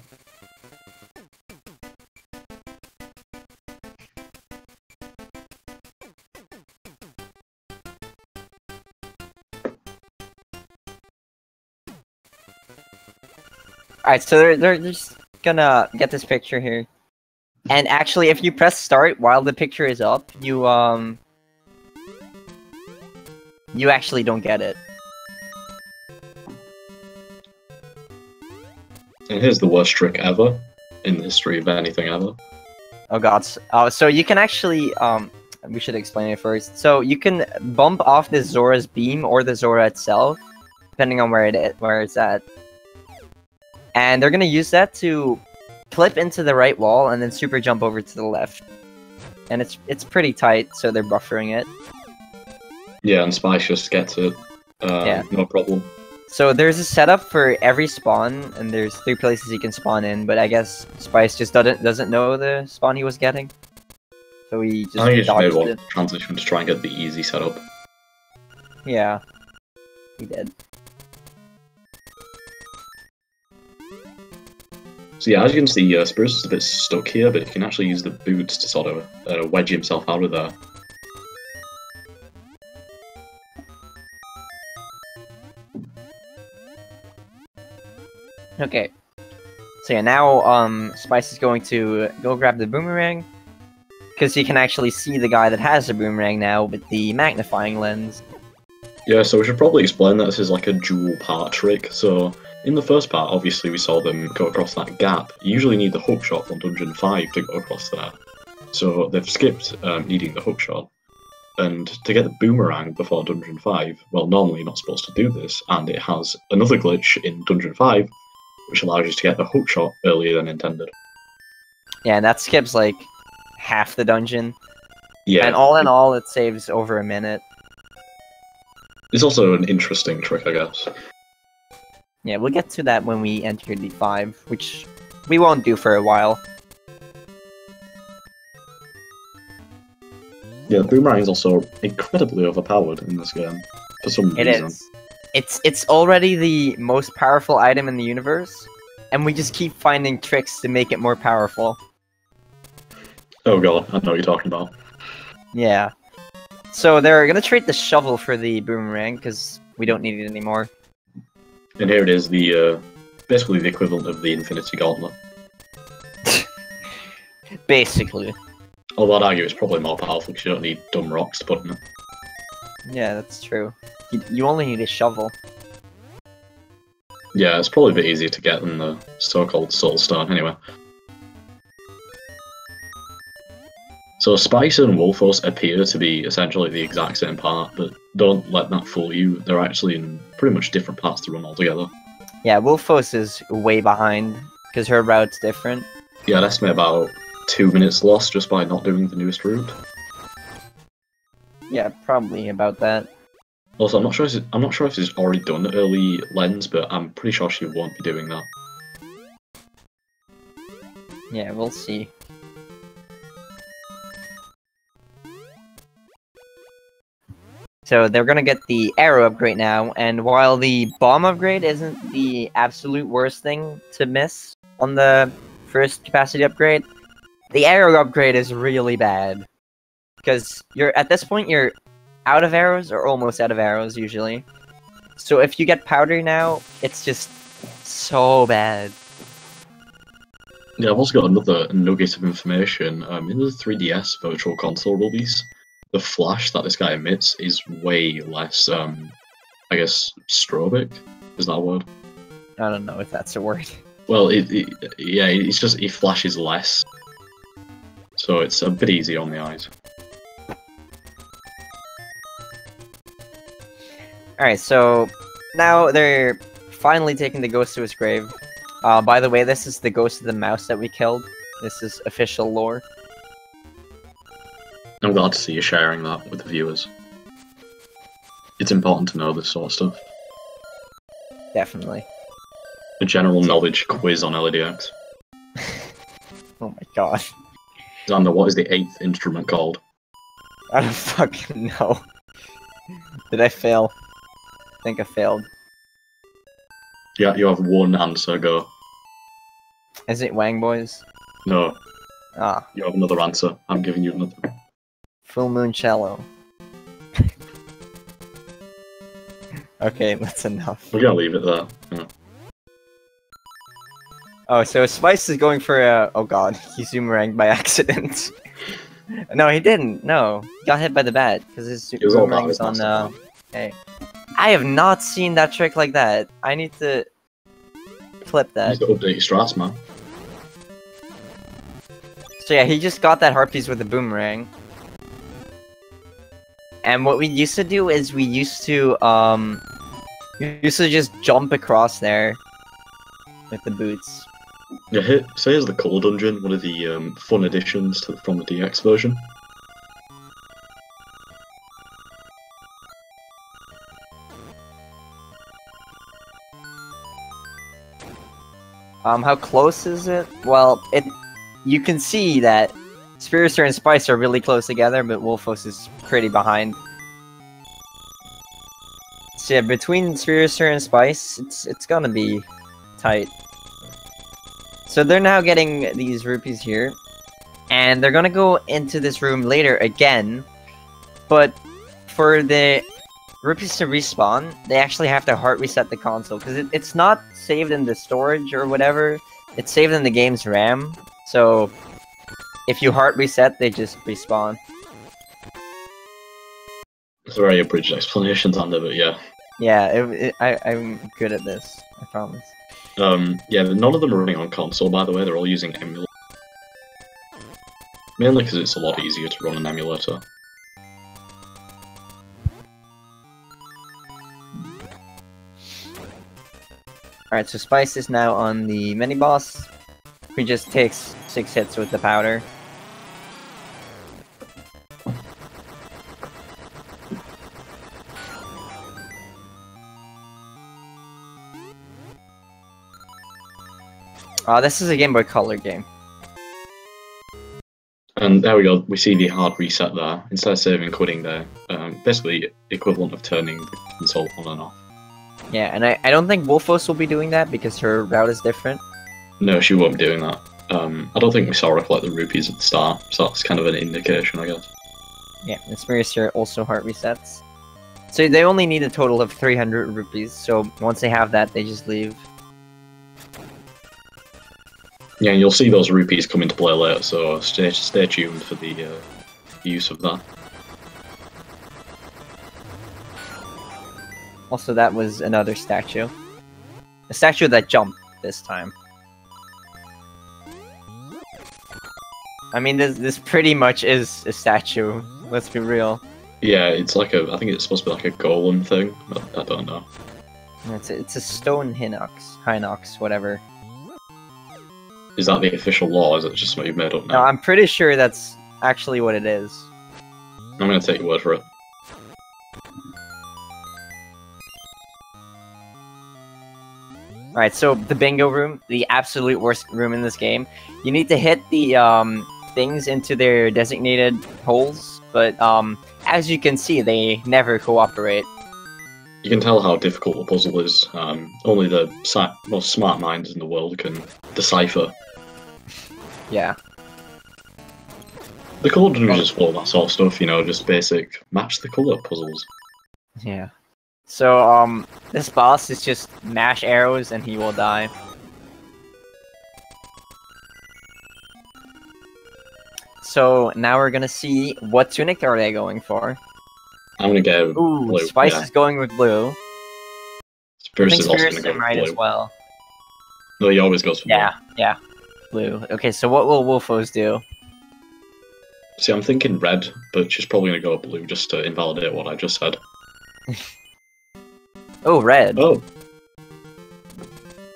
Alright, so they're just gonna get this picture here. And actually, if you press start while the picture is up, you actually don't get it. And here's the worst trick ever in the history of anything ever. Oh god. So you can actually, we should explain it first. So you can bump off the Zora's beam or the Zora itself, depending on where it's at. And they're gonna use that to flip into the right wall and then super jump over to the left. And it's pretty tight, so they're buffering it. Yeah, and Spice just gets it. Yeah. No problem. So there's a setup for every spawn, and there's 3 places you can spawn in, but I guess Spice just doesn't know the spawn he was getting. So he just I think he just made dodged one it. transition to try and get the easy setup. Yeah. He did. So yeah, as you can see, Spiraster's a bit stuck here, but he can actually use the boots to sort of wedge himself out of there. Okay. So yeah, now Spice is going to go grab the boomerang, because he can actually see the guy that has the boomerang now with the magnifying lens. Yeah, so we should probably explain that this is like a dual part trick. So in the first part, obviously we saw them go across that gap. You usually need the hookshot from Dungeon 5 to go across there. So they've skipped needing the hookshot. And to get the boomerang before Dungeon 5, well, normally you're not supposed to do this, and it has another glitch in Dungeon 5, which allows you to get the hookshot earlier than intended. Yeah, and that skips like half the dungeon. Yeah. And all in all, it saves over a minute. It's also an interesting trick, I guess. Yeah, we'll get to that when we enter the 5, which we won't do for a while. Yeah, the boomerang is also incredibly overpowered in this game, for some reason. It is. It's already the most powerful item in the universe, and we just keep finding tricks to make it more powerful. Oh god, I know what you're talking about. Yeah. So they're gonna trade the shovel for the boomerang, because we don't need it anymore. And here it is, the basically the equivalent of the Infinity Gauntlet. Basically. Although I'd argue it's probably more powerful because you don't need dumb rocks to put in it. Yeah, that's true. You only need a shovel. Yeah, it's probably a bit easier to get than the so-called Soul Stone, anyway. So Spice and Wolfos appear to be essentially the exact same part, but don't let that fool you. They're actually in pretty much different parts to run altogether. Yeah, Wolfos is way behind, because her route's different. Yeah, I'd estimate about 2 minutes lost just by not doing the newest route. Yeah, probably about that. Also, I'm not sure if she's already done early lens, but I'm pretty sure she won't be doing that. Yeah, we'll see. So they're gonna get the arrow upgrade now, and while the bomb upgrade isn't the absolute worst thing to miss on the first capacity upgrade, the arrow upgrade is really bad. Because at this point you're out of arrows, or almost out of arrows usually. So if you get powder now, it's just so bad. Yeah, I've also got another nugget of information. In the 3DS Virtual Console release, the flash that this guy emits is way less, I guess, strobic? Is that a word? I don't know if that's a word. Well, yeah, it's just, he flashes less. So it's a bit easier on the eyes. Alright, so now they're finally taking the ghost to his grave. By the way, this is the ghost of the mouse that we killed. This is official lore. I'm glad to see you sharing that with the viewers. It's important to know this sort of stuff. Definitely. A general knowledge quiz on LADX. Oh my god. Xander, what is the 8th instrument called? I don't fucking know. Did I fail? I think I failed. Yeah, you have one answer, go. Is it Wang Boys? No. Ah. You have another answer. I'm giving you another. Full Moon Cello. Okay, that's enough. We're gonna leave it there. Yeah. Oh, so Spice is going for a... Oh god, he zoomeranged by accident. No, he didn't. No. He got hit by the bat, because his boomerang was on... Hey. I have not seen that trick like that. I need to... flip that. You need to update your strats, man. So yeah, he just got that heart piece with the boomerang. And what we used to do is we used to just jump across there with the boots. Yeah, here's the Coal Dungeon, one of the fun additions from the DX version. How close is it? Well, you can see that Spiraster and Spice are really close together, but Wolfos is pretty behind. So yeah, between Spiraster and Spice, it's gonna be tight. So they're now getting these rupees here, and they're gonna go into this room later again, but for the rupees to respawn, they actually have to hard reset the console, because it's not saved in the storage or whatever, it's saved in the game's RAM, so if you hard reset, they just respawn. It's a very abridged explanation, Xander, but yeah. Yeah, I'm good at this, I promise. Yeah, none of them are running on console, by the way, they're all using emulator. Mainly because it's a lot easier to run an emulator. Alright, so Spice is now on the mini-boss. He just takes 6 hits with the powder. This is a Game Boy Color game. And there we go, we see the hard reset there. Instead of saving quitting there, basically equivalent of turning the console on and off. Yeah, and I don't think Wolfos will be doing that because her route is different. No, she won't be doing that. I don't think we saw her collect the rupees at the start, so that's kind of an indication, I guess. Yeah, and Spiraster also heart resets. So they only need a total of 300 rupees, so once they have that, they just leave. Yeah, and you'll see those rupees come into play later, so stay tuned for the use of that. Also, that was another statue. A statue that jumped this time. I mean, this pretty much is a statue. Let's be real. Yeah, it's like I think it's supposed to be like a golem thing. I don't know. It's a stone Hinox, whatever. Is that the official law? Or is it just what you've made up now? No, I'm pretty sure that's actually what it is. I'm gonna take your word for it. Alright, so the bingo room, the absolute worst room in this game. You need to hit the things into their designated holes, but as you can see, they never cooperate. You can tell how difficult the puzzle is. Only the most smart minds in the world can decipher. Yeah. The colour dungeon is full of that sort of stuff, you know, just basic match the colour puzzles. Yeah. So, this boss is just mash arrows and he will die. So, now we're gonna see what tunic are they going for. I'm gonna go blue. Spice is going with blue. Spiraster is also gonna go might with blue. as well. No, he always goes for blue. Yeah. Blue. Okay, so what will Wolfos do? See, I'm thinking red, but she's probably gonna go blue just to invalidate what I just said. Oh, red. Oh.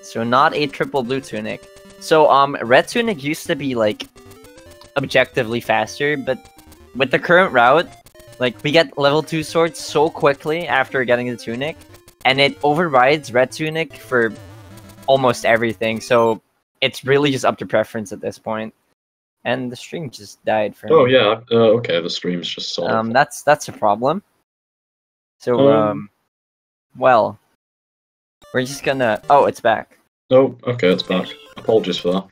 So not a triple blue tunic. So, red tunic used to be, like, objectively faster, but with the current route, like, we get level 2 swords so quickly after getting the tunic, and it overrides red tunic for almost everything, so it's really just up to preference at this point. And the stream just died for me. Oh, yeah, okay, the stream's just sort of... That's a problem. So, well, we're just gonna... Oh, it's back. Oh, okay, it's back. Apologies for that.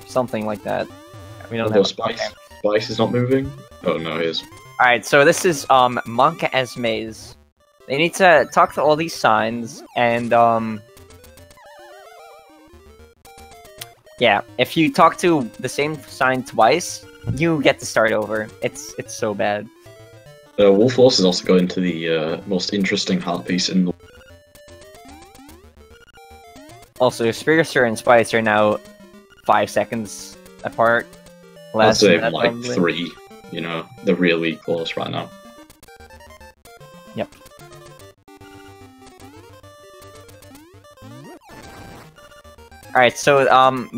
Something like that. We don't Although have... Spice is not moving? Oh, no, he is. Alright, so this is, Monk as Maze. They need to talk to all these signs, and, yeah, if you talk to the same sign twice, you get to start over. It's so bad. WhiteWolfos is also going to the most interesting heart piece in the... Also, Spiraster and Spice are now 5 seconds apart. I'd say like 3, you know, they're really close right now. Yep. Alright, so,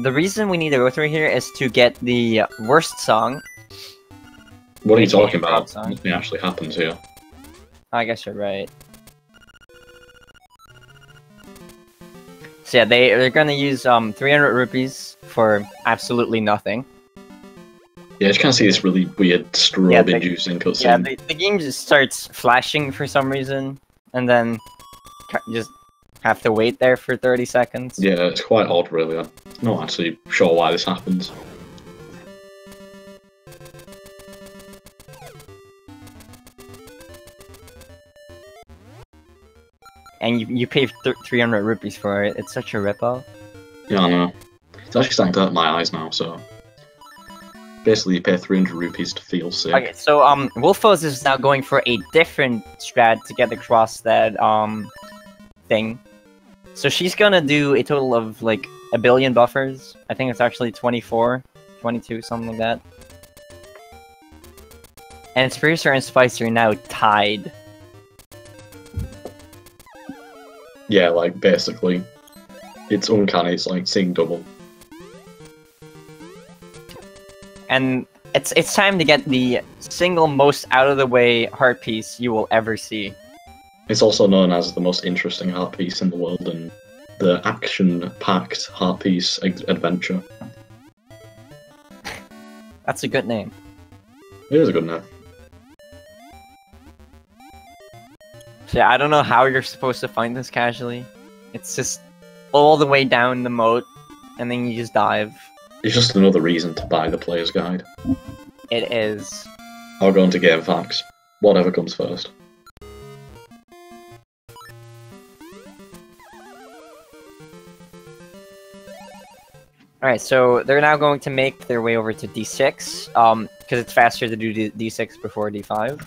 the reason we need to go through here is to get the worst song. What are you talking about? Nothing actually happens here. I guess you're right. So yeah, they're gonna use 300 rupees for absolutely nothing. Yeah, I just kind of see this really weird strobe-inducing cutscene. Yeah, the game just starts flashing for some reason, and then just have to wait there for 30 seconds. Yeah, it's quite odd, really. I'm not actually sure why this happens. And you pay 300 rupees for it. It's such a ripoff. Yeah, I know. It's actually starting to hurt my eyes now, so... Basically, you pay 300 rupees to feel sick. Okay, so, Wolfos is now going for a different strat to get across that, thing. So she's gonna do a total of, like, 1 billion buffers. I think it's actually 24, 22, something like that. And Spiraster and Spice are now tied. Yeah, like, basically. It's uncanny, it's like seeing double. And it's time to get the single most out-of-the-way heart piece you will ever see. It's also known as the most interesting heart piece in the world, and the action-packed heart piece adventure. That's a good name. It is a good name. So yeah, I don't know how you're supposed to find this casually. It's just all the way down the moat, and then you just dive. It's just another reason to buy the player's guide. It is. I'll go into game facts. Whatever comes first. Alright, so they're now going to make their way over to D6, because it's faster to do D6 before D5.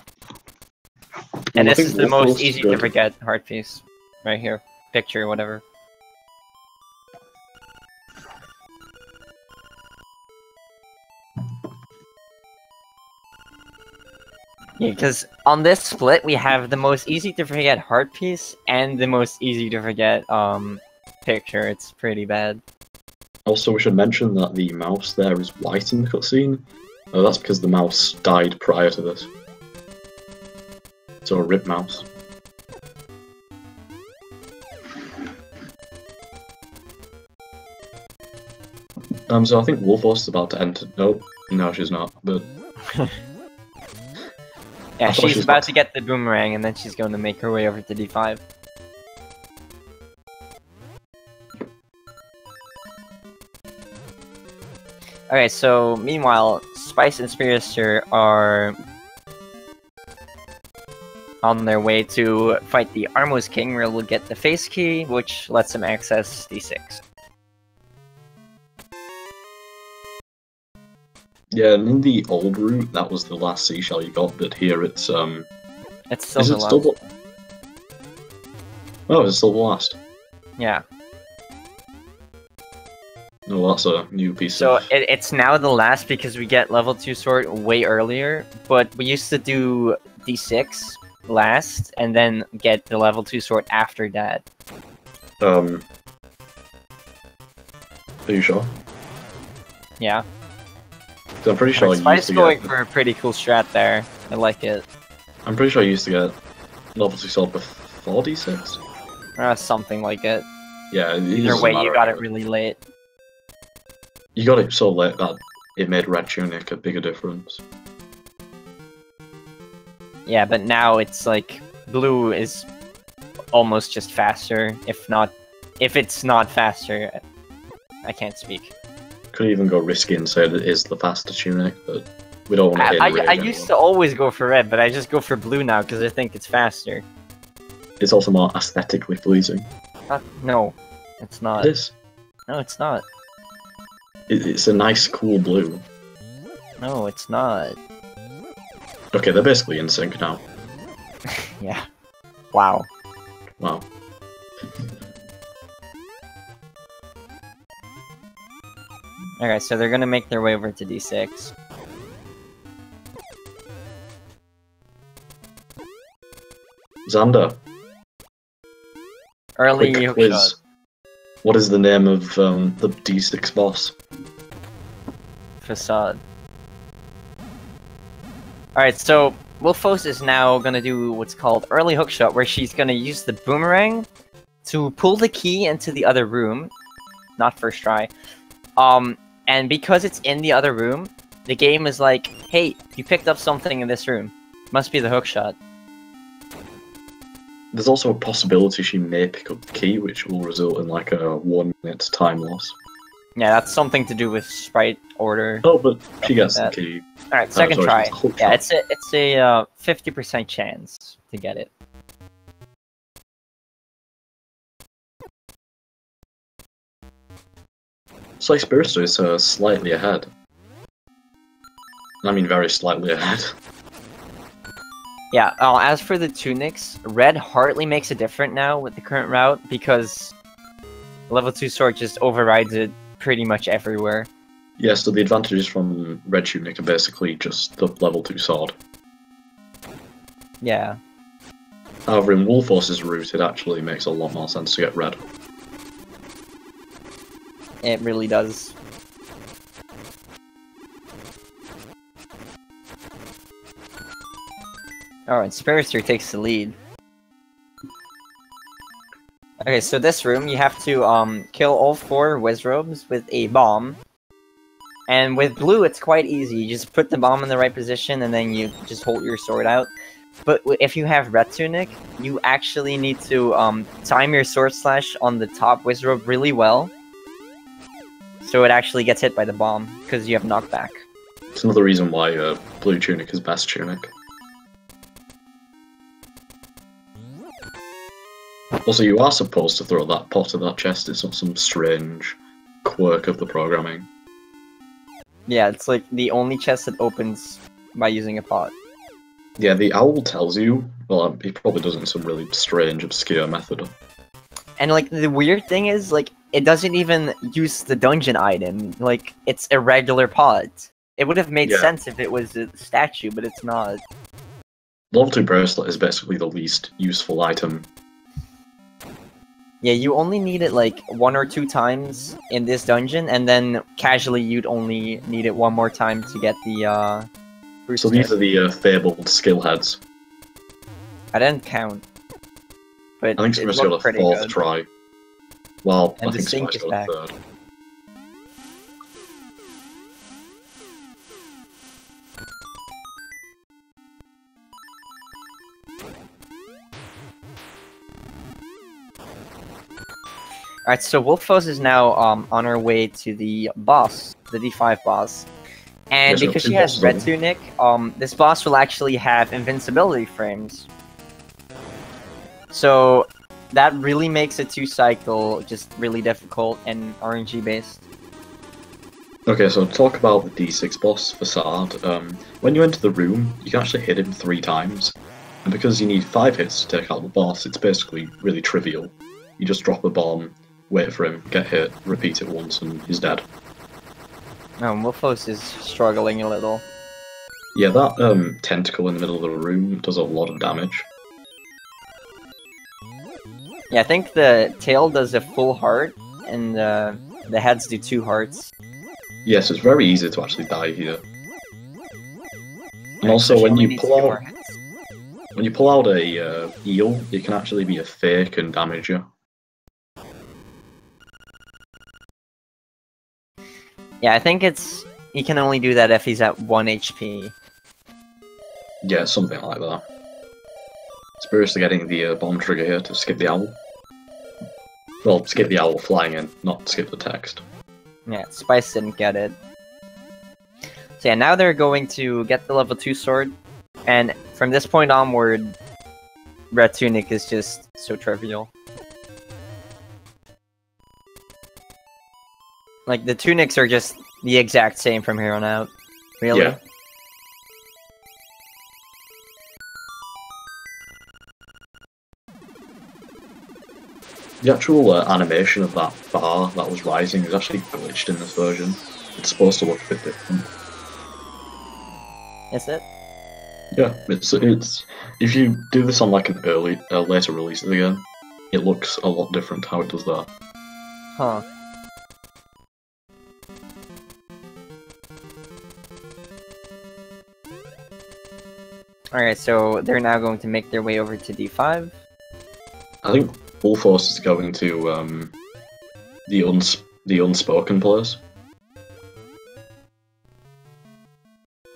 And this is the most easy to forget heart piece. Right here. Picture, whatever. Yeah, because on this split, we have the most easy to forget heart piece and the most easy to forget picture. It's pretty bad. Also, we should mention that the mouse there is white in the cutscene. That's because the mouse died prior to this. So a rip mouse. So I think Wolfos is about to enter. Nope, no, she's not. But yeah, she's about to get the boomerang, and then she's going to make her way over to D5. Okay, so meanwhile, Spice and Spiraster are on their way to fight the Armos King, where we'll get the face key, which lets him access D6. yeah, and in the old route, that was the last seashell you got, but here it's still is the it last. still? Oh, it's still the last. Yeah. No, that's a new piece So of... it's now the last because we get level 2 sword way earlier, but we used to do D6 last, and then get the level 2 sword after that. Are you sure? Yeah. I'm pretty sure I used Spice to going get... for a pretty cool strat there. I like it. I'm pretty sure I used to get level 2 sword before D6. Something like it. Yeah, Either way, you got it really late. You got it so late that it made Red Tunic a bigger difference. Yeah, but now it's like blue is almost just faster. If it's not faster, I can't speak. Could even go risky and say that it is the faster tunic, but we don't want to hit I used to always go for red, but I just go for blue now because I think it's faster. It's also more aesthetically pleasing. No, it's not. It is. No, it's not. It's a nice, cool blue. No, it's not. Okay, they're basically in sync now. Yeah. Wow. Wow. Alright, so they're gonna make their way over to D6. Xander, Early quick hook quiz. shot. What is the name of the D6 boss? Facade. Alright, so Wolfos is now gonna do what's called early hookshot, where she's gonna use the boomerang to pull the key into the other room. Not first try. And because it's in the other room, the game is like, hey, you picked up something in this room. Must be the hookshot. There's also a possibility she may pick up the key, which will result in like a 1-minute time loss. Yeah, that's something to do with sprite order. Oh, but she gets the key. Alright, second try. It's Yeah, it's a 50% chance to get it. So Spiraster is slightly ahead. I mean, very slightly ahead. Yeah, as for the tunics, red hardly makes a difference now with the current route, because level 2 sword just overrides it pretty much everywhere. Yeah, so the advantages from Red Tunic are basically just the level 2 sword. Yeah. However, in Wolfos' route, it actually makes a lot more sense to get red. It really does. Alright, Spiraster takes the lead. Okay, so this room, you have to kill all 4 Wizrobes with a bomb. And with blue, it's quite easy. You just put the bomb in the right position, and then you just hold your sword out. But if you have Red Tunic, you actually need to time your sword slash on the top Wizrobe really well, so it actually gets hit by the bomb, because you have knockback. It's another reason why Blue Tunic is best tunic. Also, you are supposed to throw that pot in that chest. It's not some strange quirk of the programming. Yeah, it's like the only chest that opens by using a pot. Yeah, the owl tells you. Well, he probably does it in some really strange, obscure method. And like the weird thing is, like, it doesn't even use the dungeon item. Like, it's a regular pot. It would have made sense if it was a statue, but it's not. Level 2 bracelet is basically the least useful item. Yeah, you only need it like 1 or 2 times in this dungeon, and then casually you'd only need it 1 more time to get the booster. So these are the fabled skill heads. I didn't count, but I think it Spice got looked a pretty 4th good. try. Well, And I the think sink Spice is got back. a 3rd. Alright, so WhiteWolfos is now on her way to the boss, the D5 boss. And Yeah, so because two she has bosses Red over. Tunic, this boss will actually have invincibility frames. So that really makes a 2-cycle just really difficult and RNG based. Okay, so talk about the D6 boss, Facade. When you enter the room, you can actually hit him 3 times. And because you need 5 hits to take out the boss, it's basically really trivial. You just drop a bomb, wait for him, get hit, repeat it once, and he's dead. No, WhiteWolfos is struggling a little. Yeah, that tentacle in the middle of the room does a lot of damage. Yeah, I think the tail does a full heart, and the heads do 2 hearts. Yes, it's very easy to actually die here. And Right, also, so she when only you needs pull 2 more out hits. when you pull out a eel, it can actually be a fake and damage you. Yeah, I think he can only do that if he's at 1 HP. Yeah, something like that. Spiraster getting the bomb trigger here to skip the owl. Well, skip the owl flying in, not skip the text. Yeah, Spice didn't get it. So yeah, now they're going to get the level 2 sword, and from this point onward, Red Tunic is just so trivial. Like, the tunics are just the exact same from here on out. Really? Yeah. The actual animation of that bar that was rising is actually glitched in this version. It's supposed to look a bit different. Is it? Yeah, it's if you do this on like an later release of the game, it looks a lot different how it does that. Huh. Alright, so they're now going to make their way over to D5. I think WhiteWolfos is going to the unspoken place.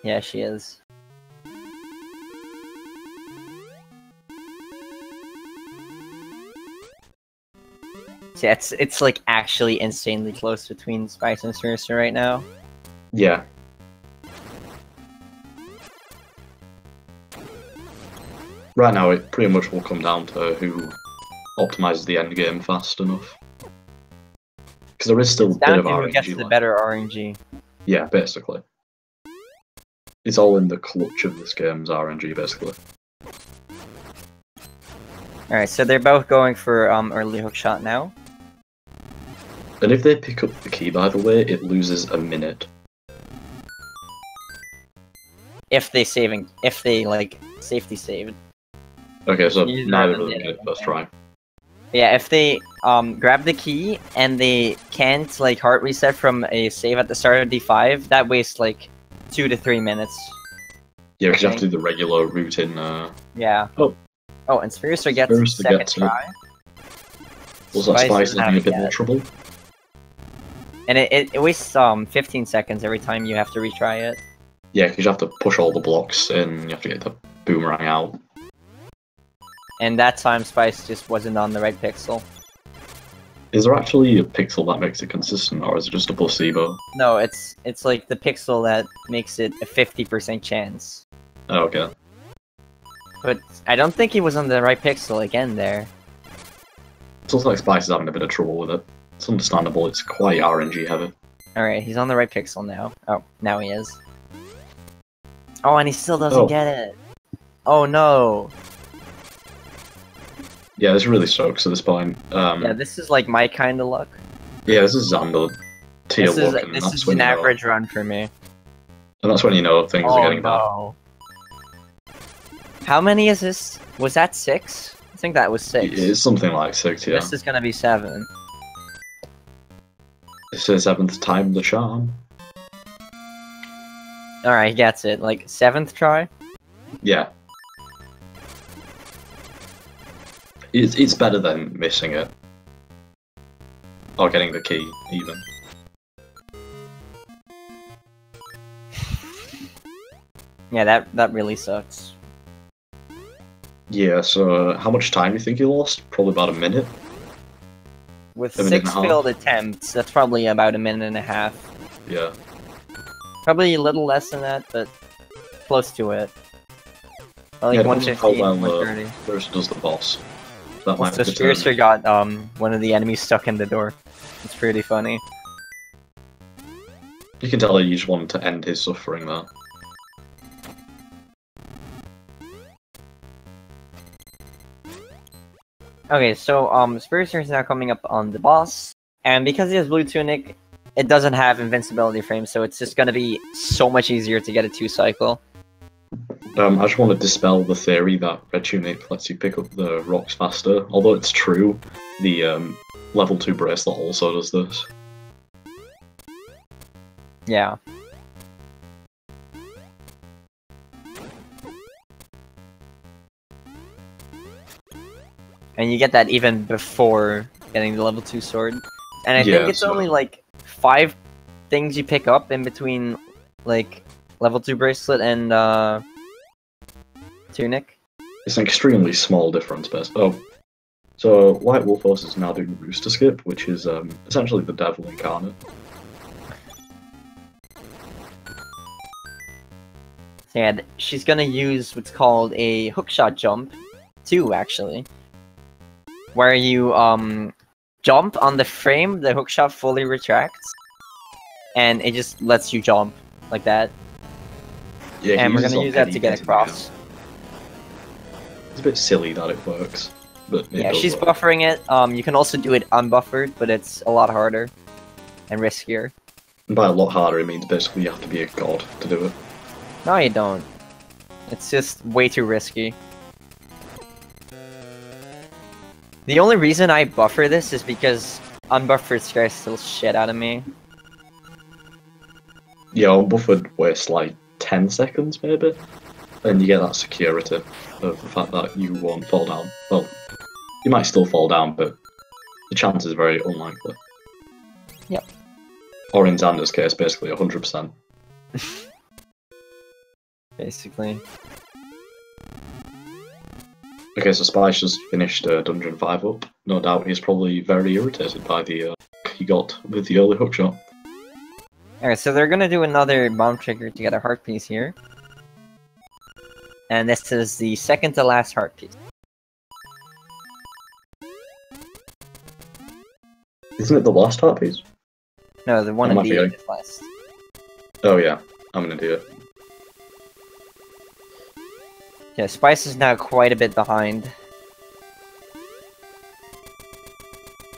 Yeah, she is. See, it's like actually insanely close between Spice and Spiraster right now. Yeah. Right now, it pretty much will come down to who optimizes the end game fast enough. Because there is still a bit Down of to who RNG gets the left. better RNG. Yeah, basically. It's all in the clutch of this game's RNG, basically. Alright, so they're both going for early hook shot now. And if they pick up the key, by the way, it loses a minute. If they like safety saved. Okay, so Neither neither of of them them did get it first try. Yeah, if they grab the key and they can't like hard reset from a save at the start of D5, that wastes like 2 to 3 minutes. Yeah, because you have Okay. to do the regular route in. Yeah. Oh. Oh, and Spiraster gets Spiraster second gets it. try. Was that Spice doesn't have having a it bit more yet. trouble? And it wastes 15 seconds every time you have to retry it. Yeah, because you have to push all the blocks in, you have to get the boomerang out. And that time Spice just wasn't on the right pixel. Is there actually a pixel that makes it consistent, or is it just a placebo? No, it's like the pixel that makes it a 50% chance. Oh, okay. But I don't think he was on the right pixel again there. It looks like Spice is having a bit of trouble with it. It's understandable, it's quite RNG heavy. Alright, he's on the right pixel now. Oh, now he is. Oh, and he still doesn't Oh. get it. Oh no. Yeah, this really sucks at this point. Yeah, this is like my kind of luck. Yeah, this is Xander tier This is, luck, and this that's is when an you know, average run for me. and that's when you know things are getting bad. no. How many is this? Was that 6? I think that was 6. It's something like 6, yeah. This is gonna be 7. It's the 7th time the charm. Alright, he gets it. Like, 7th try? Yeah. It's better than missing it. Or getting the key, even. Yeah, that really sucks. Yeah, so how much time do you think you lost? Probably about a minute? With A minute 6 and a half? failed attempts, that's probably about a minute and a half. Yeah. Probably a little less than that, but close to it. Like Yeah, it depends on 150, how well 130. first does the boss. That might So determine. Spiraster got one of the enemies stuck in the door. It's pretty funny. You can tell he just wanted to end his suffering there. Okay, so Spiraster is now coming up on the boss, and because he has Blue Tunic, it doesn't have invincibility frame, so it's just gonna be so much easier to get a 2-cycle. I just want to dispel the theory that Red Tunic lets you pick up the rocks faster. Although it's true, the level 2 bracelet also does this. Yeah. And you get that even before getting the level 2 sword. And I think it's only like 5 things you pick up in between, like, level 2 bracelet and tunic. It's an extremely small difference, but oh. So WhiteWolfos is now doing Rooster Skip, which is essentially the devil incarnate. And she's gonna use what's called a hookshot jump, too, actually. Where you jump on the frame, the hookshot fully retracts, and it just lets you jump like that. Yeah, and we're gonna use that to get across. It's a bit silly that it works, but yeah, she's buffering it. You can also do it unbuffered, but it's a lot harder and riskier. And by a lot harder, it means basically you have to be a god to do it. No, you don't. It's just way too risky. The only reason I buffer this is because unbuffered scares still shit out of me. Yeah, unbuffered wastes like 10 seconds maybe, and you get that security of the fact that you won't fall down. Well, you might still fall down, but the chance is very unlikely. Yep. Or in Xander's case, basically 100%. Basically. Okay, so Spice just finished Dungeon 5 up. No doubt he's probably very irritated by the he got with the early hookshot. Alright, so they're gonna do another bomb trigger to get a heart piece here. And this is the second to last heart piece. Isn't it the last heart piece? No, the one in the end is last. Oh yeah, I'm an idiot. Yeah, Spice is now quite a bit behind.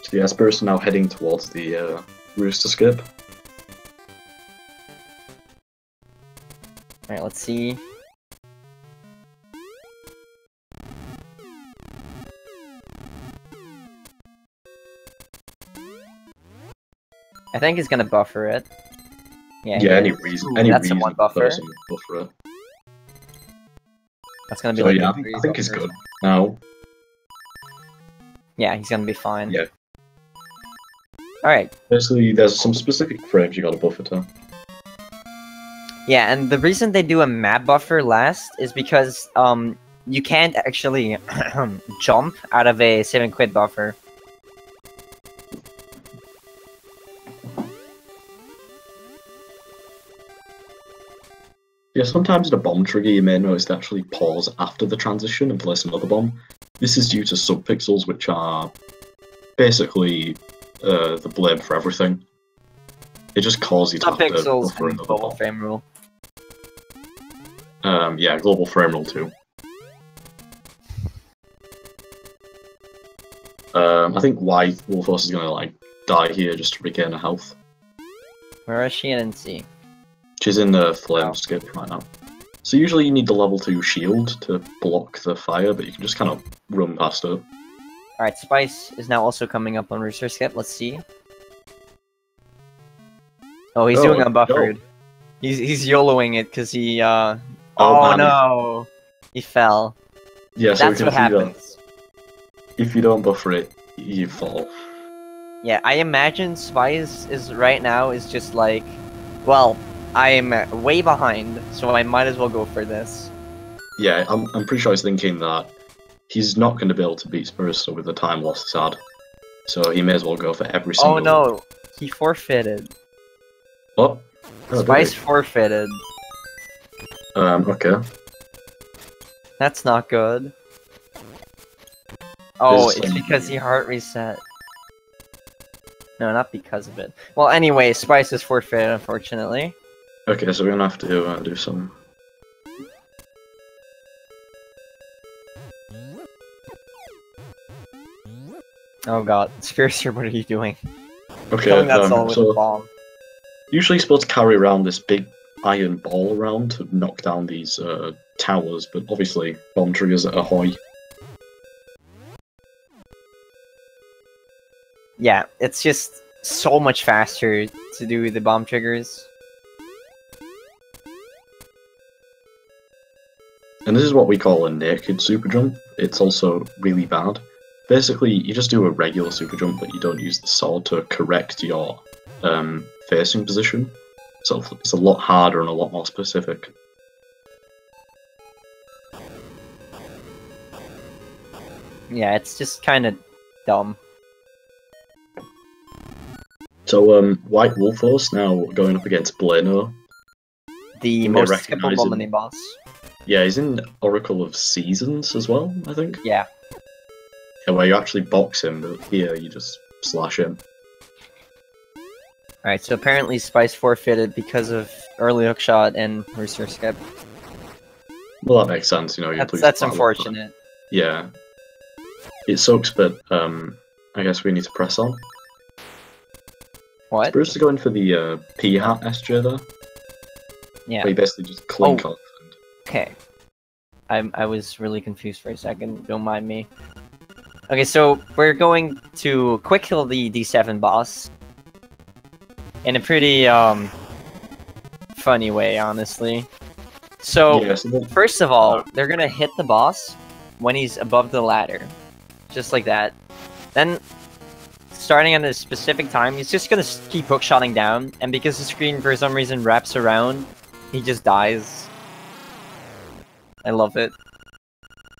So yeah, Spiraster now heading towards the Rooster Skip. Alright, let's see. I think he's gonna buffer it. Yeah, any reason, that's one buffer. Person would buffer it. That's gonna be So like yeah, I think he's good now. Yeah, he's gonna be fine. Yeah. Alright. Basically, there's some specific frames you gotta buffer to. Yeah, and the reason they do a map buffer last is because you can't actually jump out of a 7-quid buffer. Yeah, sometimes in a bomb trigger you may notice to actually pause after the transition and place another bomb. This is due to subpixels, which are basically the blame for everything. It just causes you to have to buffer another global bomb. frame rule. Yeah, global frame rule too. I think WhiteWolfos is gonna like die here just to regain her health. Where is she? I didn't see. She's in the flame skip right now. So usually you need the level 2 shield to block the fire, but you can just kind of run past it. Alright, Spice is now also coming up on Research Skip. Let's see. Oh, he's doing unbuffered. No. He's YOLOing it because he Oh, man, no! He fell. Yeah, so That's what happens. If you don't buffer it, you fall. Yeah, I imagine Spice is right now is just like, well, I'm way behind, so I might as well go for this. Yeah, I'm pretty sure he's thinking that he's not going to be able to beat Spiraster with the time loss he's had. So he may as well go for every single Oh no, he forfeited. What? Oh, Spice forfeited. Okay. That's not good. Oh, it's because he heart reset. No, not because of it. Well, anyway, Spice is forfeited, unfortunately. Okay, so we're gonna have to do some... Oh god, Spiraster, what are you doing? Okay, that's all with a bomb. Usually you're supposed to carry around this big iron ball around to knock down these towers, but obviously bomb triggers at Ahoy. Yeah, it's just so much faster to do the bomb triggers. And this is what we call a naked super jump. It's also really bad. Basically, you just do a regular super jump, but you don't use the sword to correct your facing position. So it's a lot harder and a lot more specific. Yeah, it's just kind of dumb. So, WhiteWolfos now going up against Blano. The most skippable mini-boss. Yeah, he's in Oracle of Seasons as well, I think. Yeah. Yeah, where you actually box him, but here you just slash him. Alright, so apparently Spice forfeited because of early hookshot and Research Skip. Well, that makes sense, you know. That's unfortunate. Yeah. It sucks, but I guess we need to press on. What? Spiraster going for the P-hat SJ there. Yeah. Where you basically just clink off. And... Okay. I was really confused for a second, don't mind me. Okay, so we're going to quick kill the D7 boss. In a pretty, funny way, honestly. So, yeah, first of all, they're gonna hit the boss when he's above the ladder. Just like that. Then, starting at a specific time, he's just gonna keep hookshotting down, and because the screen for some reason wraps around, he just dies. I love it.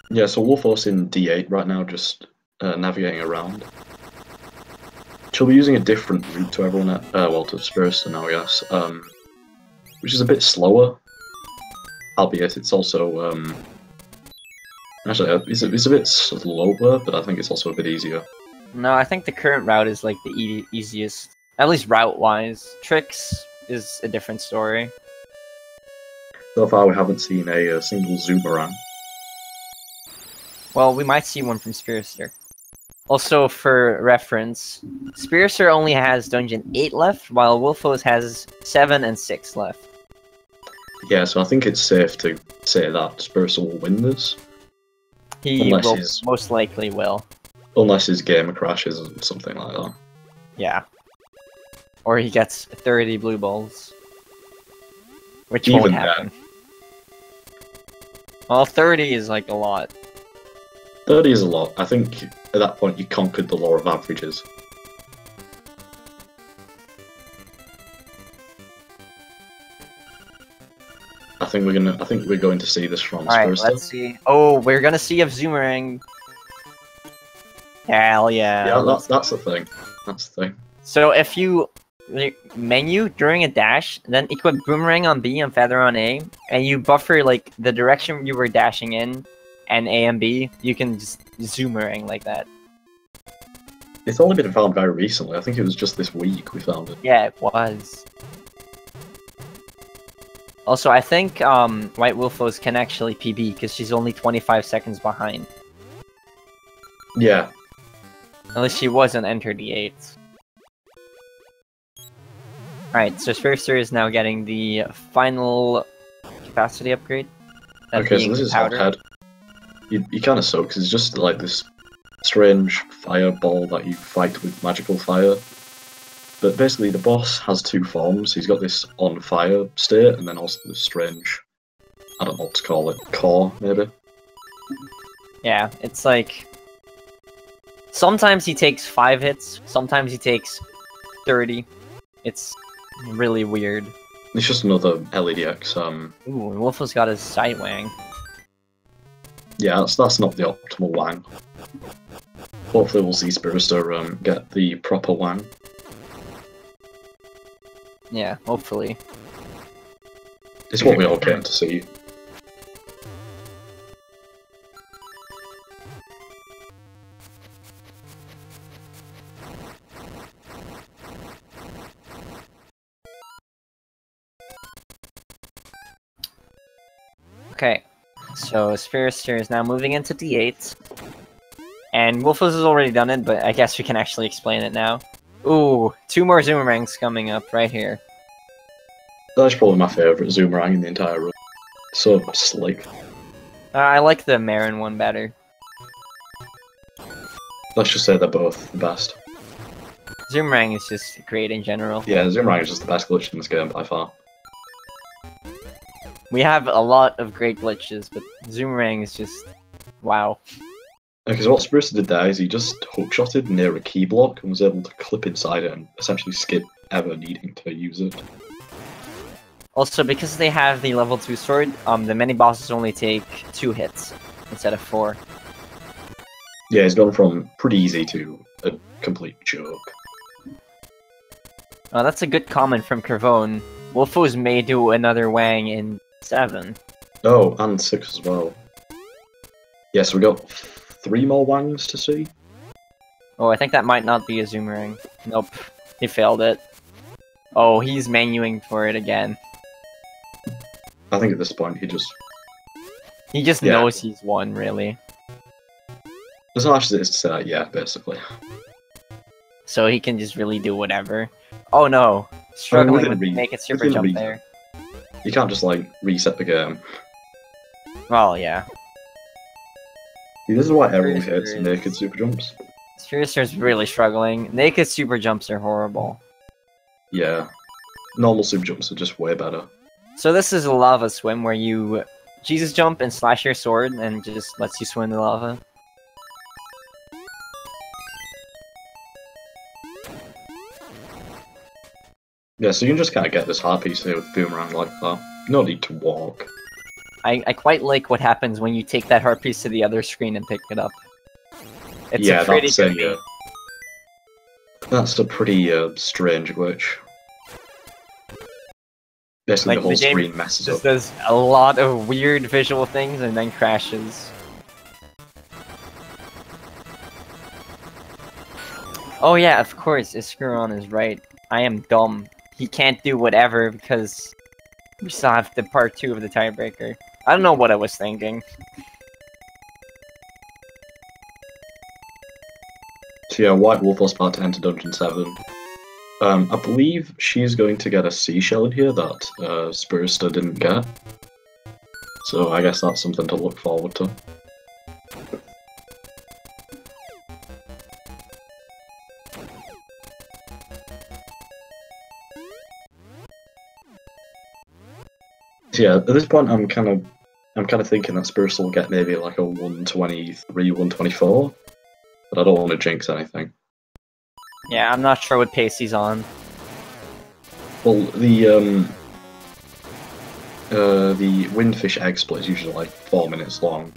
Yeah, so Wolfos in D8 right now, just navigating around. She'll be using a different route to everyone at, well, to Spiraster now, I guess, which is a bit slower, albeit it's also, actually, it's a bit slower, but I think it's also a bit easier. No, I think the current route is, like, the easiest, at least route-wise. Tricks is a different story. So far, we haven't seen a single Zoomerang. Well, we might see one from Spiraster. Also, for reference, Spiraster only has Dungeon 8 left, while Wolfos has 7 and 6 left. Yeah, so I think it's safe to say that Spiraster will win this. He most likely will. Unless his game crashes or something like that. Yeah. Or he gets 30 blue balls. Which Even won't happen. Well, 30 is like a lot. 30 is a lot. I think at that point you conquered the law of averages. I think we're going to see this from Spiraster. Alright, let's see. Oh, we're gonna see a Zoomerang. Hell yeah. Yeah, that's the thing. That's the thing. So if you menu during a dash, then equip Boomerang on B and Feather on A, and you buffer like the direction you were dashing in, and A and B, you can just Zoomerang like that. It's only been found very recently. I think it was just this week we found it. Yeah, it was. Also, I think WhiteWolfos can actually PB because she's only 25 seconds behind. Yeah. At least she wasn't Enter the 8th. Alright, so Spiraster is now getting the final capacity upgrade. That Okay, so being this is powder. Hothead. He kind of sucks. He's just like this strange fireball that you fight with magical fire. But basically, the boss has two forms. He's got this on fire state, and then also this strange, I don't know what to call it, core, maybe? Yeah, it's like... Sometimes he takes 5 hits, sometimes he takes 30. It's really weird. It's just another LADX. Ooh, and Wolfo's got his side wang. Yeah, that's not the optimal wang. Hopefully we'll see Spiraster get the proper wang. Yeah, hopefully. It's what we all came to see. Okay, so Spiraster is now moving into D8. And Wolfos has already done it, but I guess we can actually explain it now. Ooh, 2 more Zoomerangs coming up right here. That's probably my favourite Zoomerang in the entire run. So slick. I like the Marin one better. Let's just say they're both the best. Zoomerang is just great in general. Yeah, Zoomerang is just the best glitch in this game by far. We have a lot of great glitches, but Zoomerang is just... wow. Because what Spiraster did there is he just hookshotted near a key block and was able to clip inside it and essentially skip ever needing to use it. Also, because they have the level 2 sword, the mini-bosses only take 2 hits instead of 4. Yeah, he's gone from pretty easy to a complete joke. Oh, that's a good comment from Kervone. Wolfos may do another Wang in 7. Oh, and 6 as well. Yeah, so we got 3 more wangs to see. Oh, I think that might not be a Zoomerang. Nope, he failed it. Oh, he's menuing for it again. I think at this point he just... He just Yeah. knows he's won, really. As much as it is to say that, yeah, basically. So he can just really do whatever. Oh no, struggling within with Naked Super within Jump reason. there. You can't just, like, reset the game. Well, yeah. See, this is why everyone Spiraster hates is- naked super jumps. Spiraster's really struggling. Naked Super Jumps are horrible. Yeah. Normal super jumps are just way better. So this is a lava swim where you Jesus jump and slash your sword and just lets you swim in the lava. Yeah, so you can just kind of get this heart piece here with Boomerang like that. No need to walk. I quite like what happens when you take that heart piece to the other screen and pick it up. It's Yeah, a pretty that's good a, feat. that's a pretty strange glitch. Basically, Like, the whole the game screen messes Just up. does a lot of weird visual things and then crashes. Oh yeah, of course, Iskuron is right. I am dumb. He can't do whatever because we still have the part 2 of the tiebreaker. I don't know what I was thinking. So yeah, WhiteWolfos part to enter Dungeon 7. I believe she's going to get a seashell in here that Spiraster didn't get. So I guess that's something to look forward to. So yeah, at this point I'm kind of thinking that Spiraster will get maybe like a 123, 124, but I don't want to jinx anything. Yeah, I'm not sure what pace he's on. Well, the Windfish egg split is usually like 4 minutes long.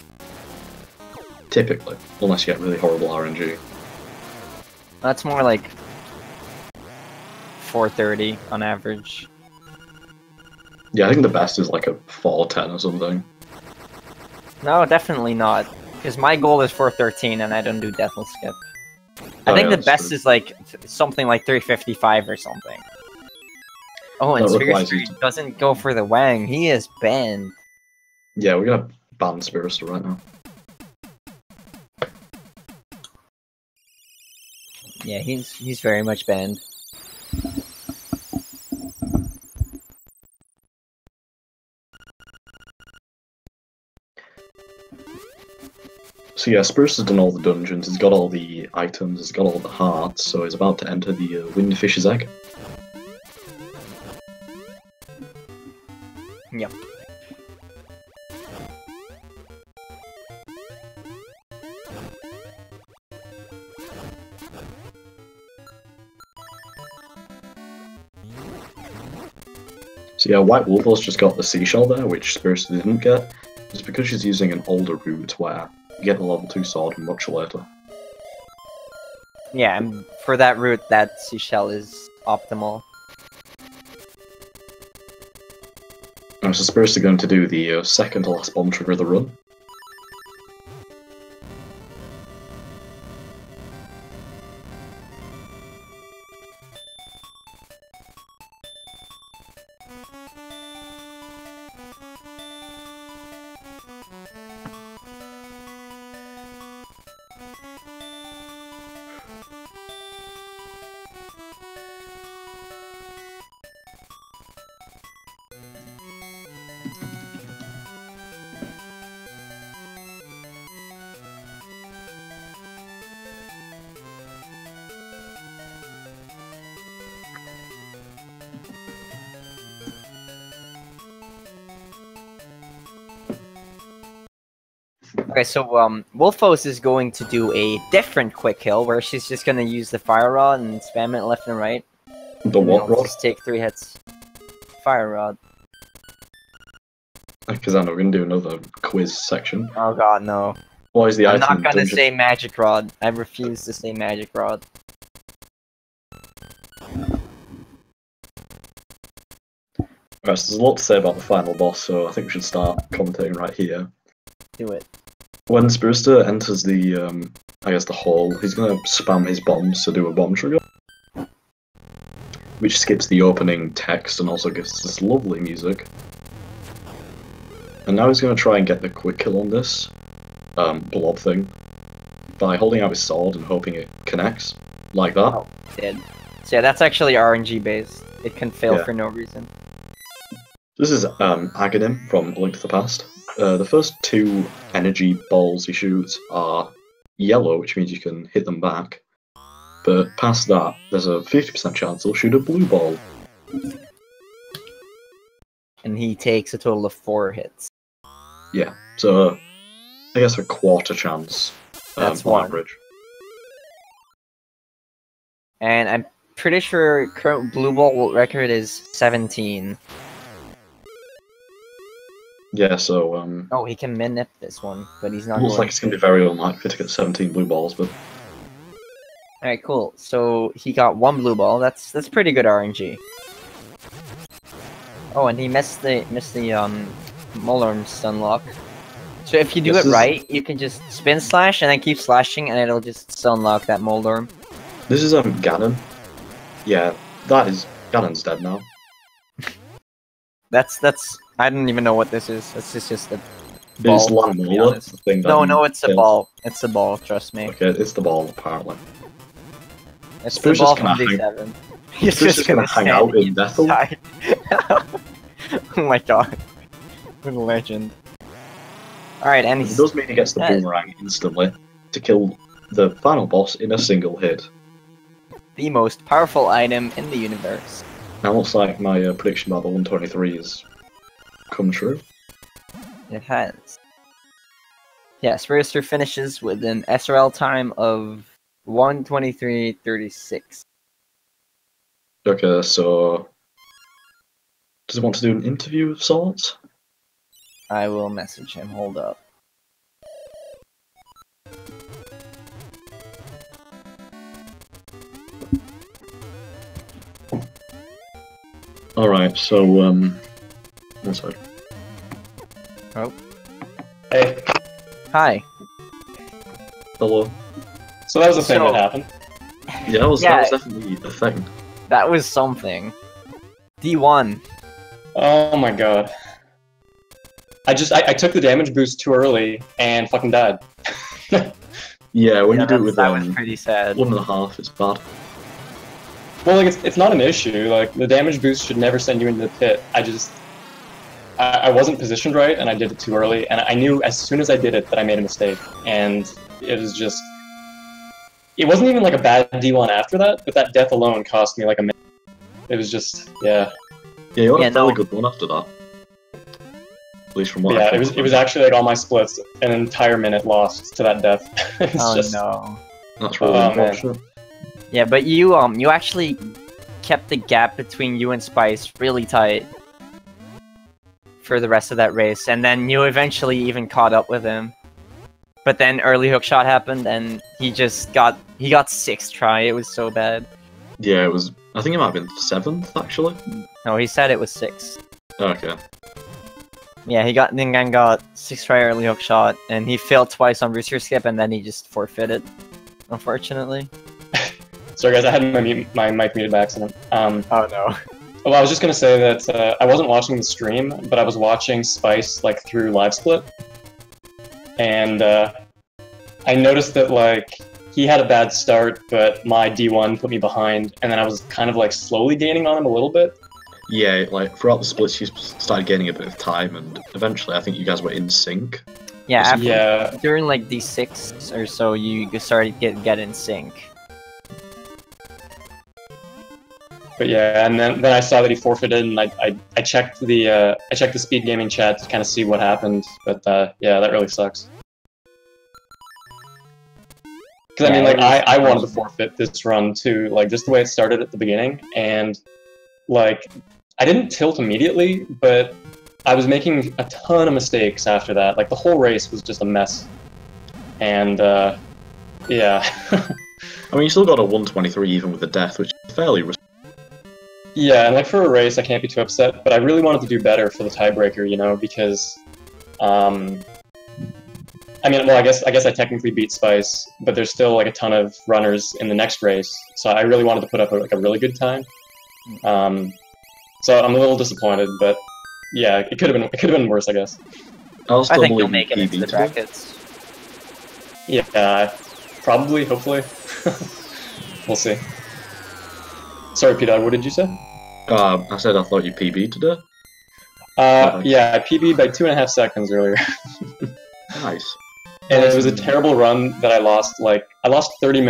Typically, unless you get really horrible RNG. That's more like 4:30 on average. Yeah, I think the best is like a 4:10 or something. No, definitely not. Because my goal is 4:13 and I don't do Deathless Skip. I Oh, think yeah, the that's best true. is like something like 3:55 or something. Oh, and That requires Spiraster you to- doesn't go for the Wang. He is banned. Yeah, we're gonna ban Spiraster right now. Yeah, he's very much banned. So yeah, Spruce has done all the dungeons, he's got all the items, he's got all the hearts, so he's about to enter the Windfish's Egg. Yep. So yeah, WhiteWolfos just got the seashell there, which Spiraster didn't get. It's because she's using an older route where you get the level 2 sword much later. Yeah, and for that route, that seashell is optimal. Now, so Spiraster going to do the second to last bomb trigger of the run. Okay, so Wolfos is going to do a different quick kill where she's just gonna use the fire rod and spam it left and right. The what rod? Just take 3 hits. Fire rod. Because I know we're going to do another quiz section. Oh god, no. What is the I'm item? not gonna say magic rod. I refuse to say magic rod. Right, so there's a lot to say about the final boss, so I think we should start commentating right here. Do it. When Spiraster enters the, I guess the hall, he's going to spam his bombs to do a bomb trigger. Which skips the opening text and also gives this lovely music. And now he's going to try and get the quick kill on this blob thing by holding out his sword and hoping it connects, like that. Oh, it did. So yeah, that's actually RNG based. It can fail for no reason. This is Aghanim from A Link to the Past. The first 2 energy balls he shoots are yellow, which means you can hit them back. But past that, there's a 50% chance he'll shoot a blue ball. And he takes a total of 4 hits. Yeah, so I guess a quarter chance That's on 1. average. And I'm pretty sure current blue ball record is 17. Yeah, so Oh, he can min-nip this one, but he's not looks going like it's going to be very unlikely to get 17 blue balls, but Alright, cool. So he got 1 blue ball. That's pretty good RNG. Oh, and he missed the Mullerm stun lock. So if you do it right, you can just spin slash and then keep slashing, and it'll just stun lock that Mullerm. this is Ganon. Yeah, Ganon's dead now. That's I don't even know what this is. This is just a It's ball. To be Lamola, honest. the thing that No, it's a kills. ball. It's a ball. Trust me. Okay, it's the ball apparently. It's Spruce the ball is from gonna D7. He's Spruce just is gonna hang out in Bethel. inside. Oh my god. What a legend. Alright, and It he's... does mean he gets the Yeah. boomerang instantly to kill the final boss in a single hit. the most powerful item in the universe. Now looks like my prediction about the 123 has come true. It has. Yeah, Spiraster finishes with an SRL time of 1:23:36. Okay, so does he want to do an interview of sorts? I will message him. Hold up. Alright, so one sec. Oh. Hey, Hi. Hello. so that was the thing So- that happened. Yeah, that was Yeah. definitely a thing. That was something. D1. Oh my god. I took the damage boost too early and fucking died. Yeah, when Yeah, you do it with that was pretty sad. 1.5, it's bad. Well, like it's not an issue. Like the damage boost should never send you into the pit. I I wasn't positioned right, and I did it too early, and I knew as soon as I did it that I made a mistake, and it was just... It wasn't even like a bad D1 after that, but that death alone cost me like a minute. It was just, yeah. Yeah, you had a fairly good one after that. At least from what I it was actually like all my splits, an entire minute lost to that death. No. That's really unfortunate. Yeah, but you actually kept the gap between you and Spice really tight for the rest of that race, and then you eventually even caught up with him. But then early hookshot happened, and he got 6th try. It was so bad. Yeah, it was. I think it might have been 7th actually. No, he said it was 6th. Okay. Yeah, Ningan got 6th try early hookshot, and he failed twice on Rooster Skip, and then he just forfeited, unfortunately. Sorry guys, I had my mic muted by accident. Oh no. Well, I was just gonna say that I wasn't watching the stream, but I was watching Spice like through live split, and I noticed that like he had a bad start, but my D1 put me behind, and then I was kind of like slowly gaining on him a little bit. Yeah, like throughout the splits, you started gaining a bit of time, and eventually, I think you guys were in sync. Yeah, during like D6 or so, you started get in sync. But yeah, and then I saw that he forfeited, and I checked the speed gaming chat to kind of see what happened. But yeah, that really sucks. Because I mean, like I wanted to forfeit this run too, like just the way it started at the beginning, and like I didn't tilt immediately, but I was making a ton of mistakes after that. Like the whole race was just a mess, and yeah. I mean, you still got a 123 even with the death, which is fairly. Yeah, and like for a race, I can't be too upset, but I really wanted to do better for the tiebreaker, you know, because, I mean, well, I guess I technically beat Spice, but there's still like a ton of runners in the next race, so I really wanted to put up like a really good time. So I'm a little disappointed, but yeah, it could have been worse, I guess. I think you'll make it into the brackets. Yeah, probably, hopefully. We'll see. Sorry, P-Dog, what did you say? I said I thought you PB'd today. Yeah, I PB'd by 2.5 seconds earlier. Nice. And it was a terrible run that I lost. Like, I lost 30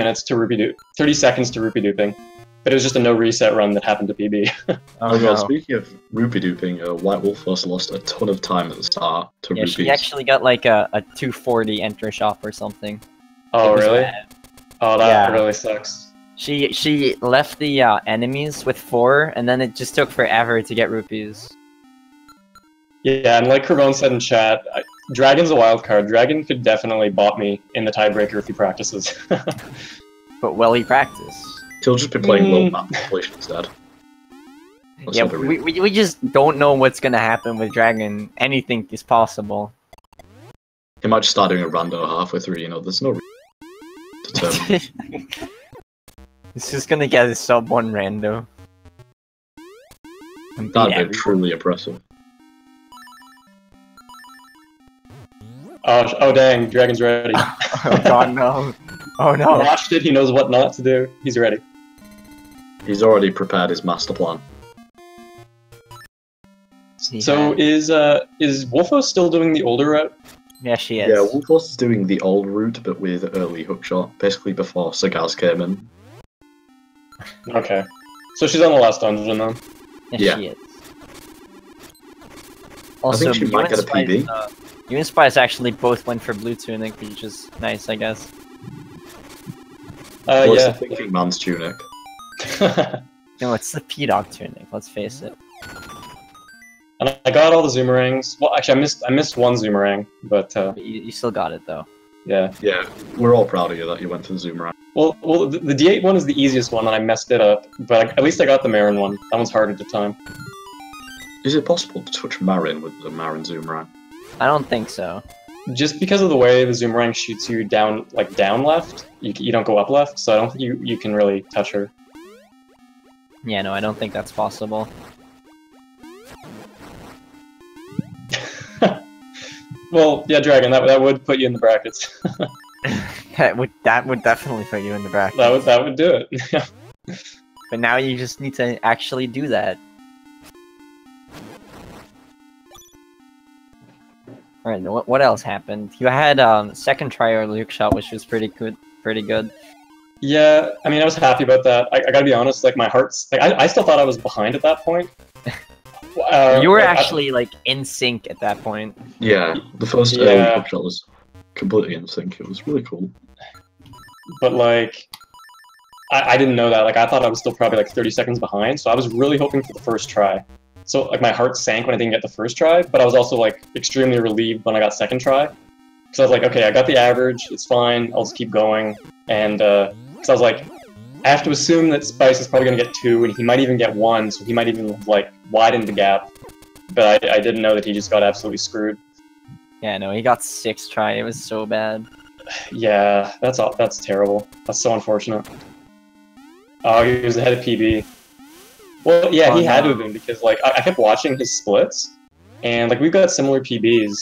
seconds to rupee duping. But it was just a no reset run that happened to PB. Oh god, speaking of rupee duping, WhiteWolfos lost a ton of time at the start to rupees. She actually got like a 240 enter shop or something. Oh, really? Oh, that really sucks. She left the enemies with 4, and then it just took forever to get rupees. Yeah, and like Cravone said in chat, Dragon's a wild card. Dragon could definitely bot me in the tiebreaker if he practices. But will he practice? He'll just be playing low map completion instead. Yeah, we just don't know what's gonna happen with Dragon. Anything is possible. He might just start doing a rando halfway through, you know, there's no reason to determine. He's just gonna get a sub 1 rando. That'd be truly oppressive. Oh dang, Dragon's ready. Oh god, no. Oh no. He watched it, he knows what not to do. He's ready. He's already prepared his master plan. So is Wolfos still doing the older route? Yeah, she is. Yeah, Wolfos is doing the old route, but with early hookshot, basically before Sagaz came in. Okay. So she's on the last dungeon, then? Yeah, she is. Also, I think she might get a PB. You and Spice actually both went for blue tunic, which is nice, I guess. What's yeah. the thinking man's tunic? No, it's the P-Dog tunic, let's face it. And I got all the Zoomerangs. Well, actually, I missed one Zoomerang, but you still got it, though. Yeah. Yeah, we're all proud of you that you went for the Zoomerang. Well, the D8 one is the easiest one, and I messed it up. But at least I got the Marin one. That one's harder to time. Is it possible to touch Marin with the Marin Zoomerang? I don't think so. Just because of the way the Zoomerang shoots you down, like down left, you don't go up left, so I don't think you can really touch her. Yeah, no, I don't think that's possible. Well, yeah, Dragon, that would put you in the brackets. that would definitely put you in the brackets. That would do it. But now you just need to actually do that. Alright, what else happened? You had second try or Luke shot, which was pretty good. Pretty good. Yeah, I mean, I was happy about that. I gotta be honest, like my heart's like I still thought I was behind at that point. You were actually like in sync at that point. Yeah, the first early hook shot was completely in sync. It was really cool. But like, I didn't know that. Like, I thought I was still probably like 30 seconds behind. So I was really hoping for the first try. So like my heart sank when I didn't get the first try, but I was also like extremely relieved when I got second try. Because I was like, okay, I got the average. It's fine. I'll just keep going. And because I was like, I have to assume that Spice is probably going to get 2, and he might even get 1, so he might even, like, widen the gap. But I didn't know that he just got absolutely screwed. Yeah, no, he got 6 try. It was so bad. Yeah, that's terrible. That's so unfortunate. Oh, he was ahead of PB. Well, yeah, he had to have been, because, like, I kept watching his splits, and, like, we've got similar PBs,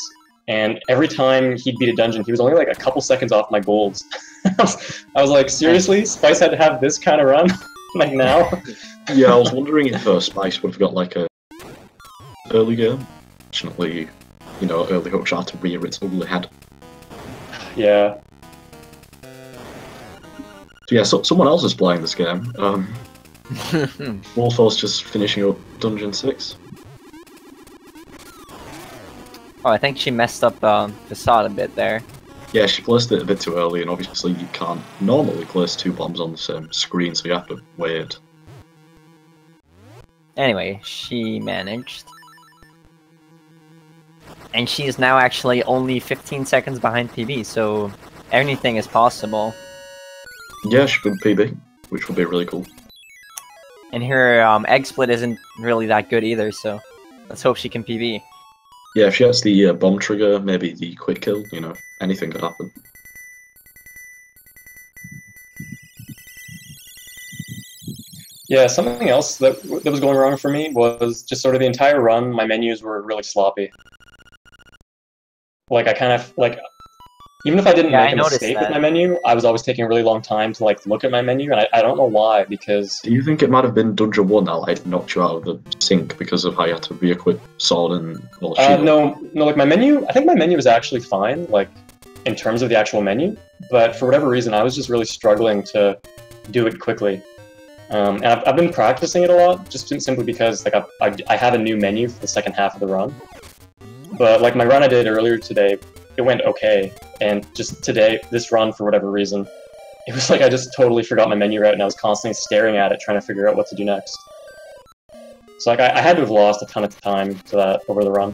and every time he'd beat a dungeon, he was only, like, a couple seconds off my golds. I was like, seriously? Spice had to have this kind of run? Like, now? Yeah, I was wondering if Spice would have got, like, a early game. Fortunately, you know, early hook shot to rear its ugly head. Yeah. So yeah, someone else is playing this game. WhiteWolfos just finishing up Dungeon 6. Oh, I think she messed up Facade a bit there. Yeah, she placed it a bit too early, and obviously you can't normally place 2 bombs on the same screen, so you have to wait. Anyway, she managed. And she is now actually only 15 seconds behind PB, so anything is possible. Yeah, she could PB, which would be really cool. And her egg split isn't really that good either, so let's hope she can PB. Yeah, if she has the bomb trigger, maybe the quick kill, you know, anything could happen. Yeah, something else that was going wrong for me was just sort of the entire run, my menus were really sloppy. Like, I kind of, like, even if I didn't make a mistake with my menu, I was always taking a really long time to, like, look at my menu, and I don't know why, because... Do you think it might have been Dungeon 1 that, like, knocked you out of the sync because of how you had to re-equip sword and well, shield? No, like, my menu, I think my menu was actually fine, like, in terms of the actual menu, but for whatever reason, I was just really struggling to do it quickly. And I've been practicing it a lot, just simply because, like, I have a new menu for the second half of the run. But, like, my run I did earlier today, it went okay, and just today, this run, for whatever reason, it was like I just totally forgot my menu route, and I was constantly staring at it, trying to figure out what to do next. So, like, I had to have lost a ton of time to that over the run.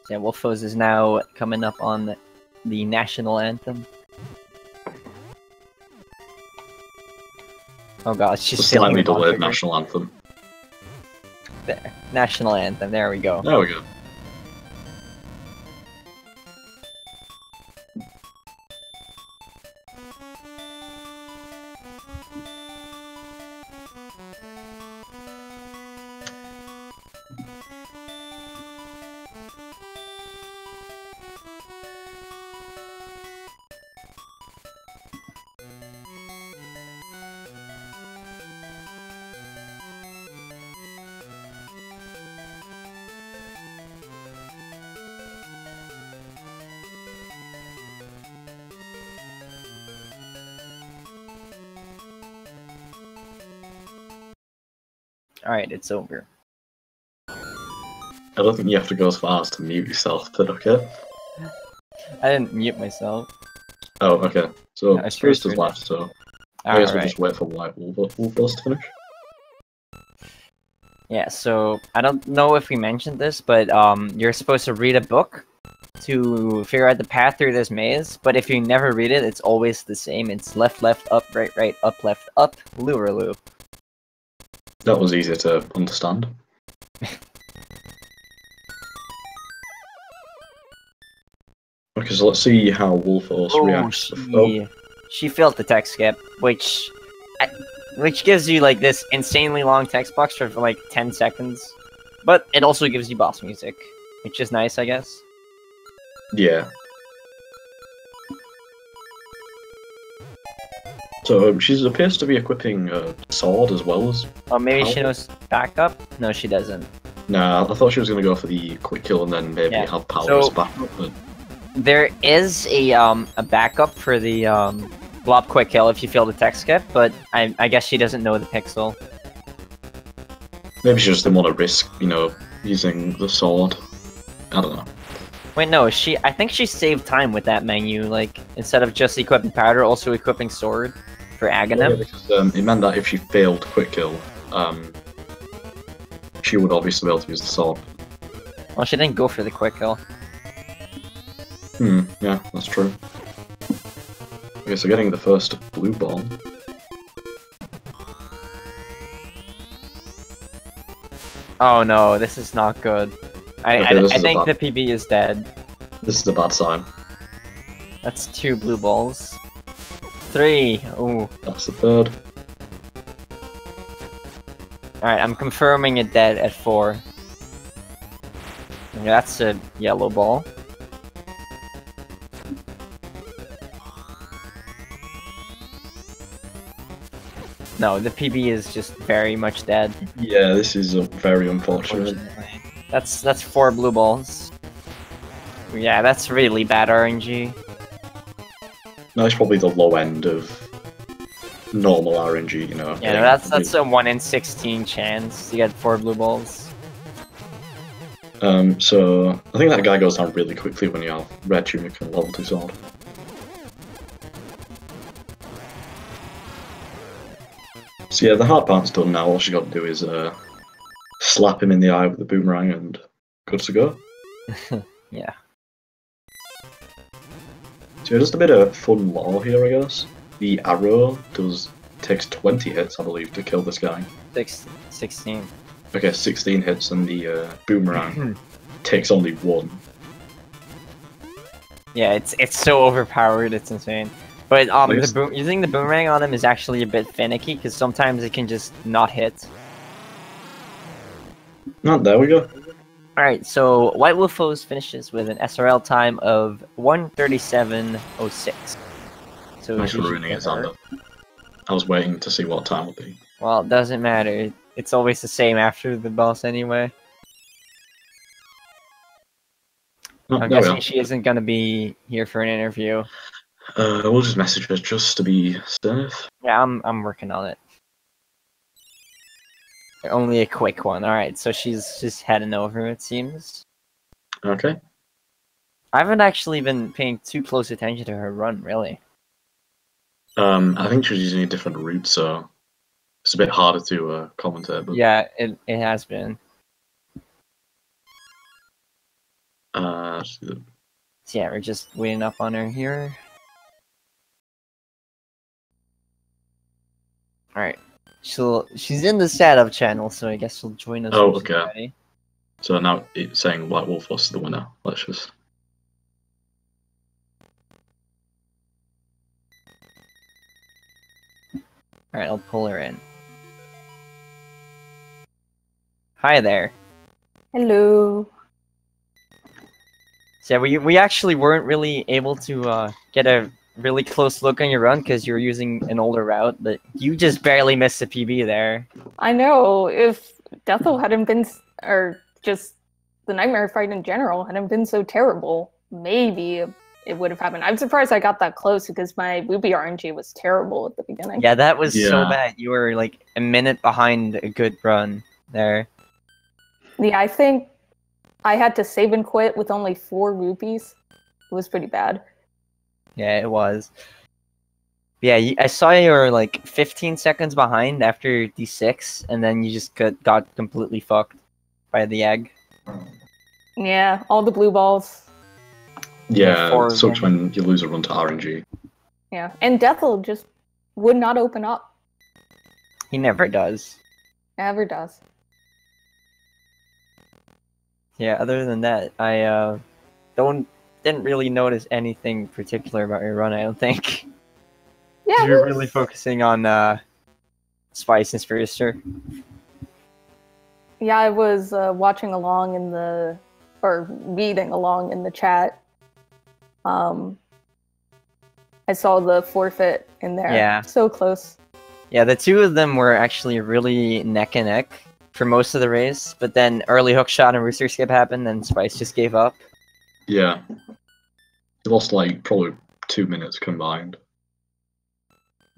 Yeah, WhiteWolfos is now coming up on the national anthem. Oh god, she's slightly delayed national anthem. There, national anthem. There we go. There we go. Alright, it's over. I don't think you have to go as far as to mute yourself, but okay. I didn't mute myself. Oh, okay. So, Spiraster's left, so I guess we'll just wait for WhiteWolfos to finish. Yeah, so, I don't know if we mentioned this, but you're supposed to read a book to figure out the path through this maze, but if you never read it, it's always the same. It's left, left, up, right, up, left, up, lure, loop. That was easier to understand. Okay, so let's see how WhiteWolfos reacts. She failed the text skip, which gives you like this insanely long text box for like 10 seconds, but it also gives you boss music, which is nice, I guess. Yeah. So she appears to be equipping a sword as well as... Oh, maybe she knows backup? No, she doesn't. Nah, I thought she was gonna go for the quick kill and then maybe Yeah. have powers So- back up. But There is a backup for the blob quick kill if you fail the tech skip, but I guess she doesn't know the pixel. maybe she just didn't want to risk, you know, using the sword. I don't know. Wait, no, I think she saved time with that menu, like, instead of just equipping powder, also equipping sword for Yeah, Aghanim. because it meant that if she failed quick kill, she would obviously be able to use the sword. Well, she didn't go for the quick kill. Yeah, that's true. Okay, so getting the first blue ball. Oh no, this is not good. I think the PB is dead. This is a bad sign. That's 2 blue balls. 3! Ooh. That's the third. Alright, I'm confirming it dead at 4. Yeah, that's a yellow ball. No, the PB is just very much dead. Yeah, this is very unfortunate. Unfortunately. That's 4 blue balls. Yeah, that's really bad RNG. That's probably the low end of normal RNG, you know. Yeah, no, that's a 1 in 16 chance to get 4 blue balls. So I think that guy goes down really quickly when you have red tunic and level 2 sword. So yeah, the hard part's done now. All she got to do is slap him in the eye with the boomerang and good to go. Yeah. So yeah, just a bit of fun lore here, I guess. The arrow takes 20 hits, I believe, to kill this guy. 16. Okay, 16 hits, and the boomerang takes only 1. Yeah, it's so overpowered, it's insane. But Yes. using the boomerang on him is actually a bit finicky, because sometimes it can just not hit. Oh, there we go. Alright, so WhiteWolfos finishes with an SRL time of 1:37:06. So Thanks for GG ruining it, for her. Xander. I was waiting to see what time would be. Well, it doesn't matter. It's always the same after the boss anyway. Oh, I'm there we guessing are. she isn't gonna be here for an interview. We'll just message her just to be safe. Yeah, I'm working on it. Only a quick one. Alright, so she's just heading over, it seems. Okay. I haven't actually been paying too close attention to her run, really. I think she's using a different route, so it's a bit harder to commentate. But Yeah, it has been. So yeah, we're just waiting up on her here. Alright. She's in the setup channel, so I guess she'll join us. Oh, when she's okay. ready. so now it's saying WhiteWolfos is the winner. Let's just. Alright, I'll pull her in. Hi there. Hello. So yeah, we actually weren't really able to get a really close look on your run because you're using an older route, but you just barely missed the PB there. I know if Deathel hadn't been, or just the Nightmare fight in general hadn't been so terrible, maybe it would have happened. I'm surprised I got that close because my Ruby RNG was terrible at the beginning. Yeah, that was so Yeah. bad. You were like a minute behind a good run there. Yeah, I think I had to save and quit with only 4 rupees. It was pretty bad. Yeah, it was. Yeah, I saw you were like 15 seconds behind after D6, and then you just got completely fucked by the egg. Yeah, all the blue balls. Yeah, Four it sucks again. when you lose a run to RNG. Yeah, and Deathel just would not open up. He never does. Never does. Yeah, other than that, I didn't really notice anything particular about your run, I don't think. Yeah, You're really focusing on Spice and Spiraster. Yeah, I was watching along in the, or reading along in the chat. I saw the forfeit in there. Yeah. So close. Yeah, the two of them were actually really neck and neck for most of the race, but then early hookshot and rooster skip happened, and Spice just gave up. Yeah. He lost like probably 2 minutes combined.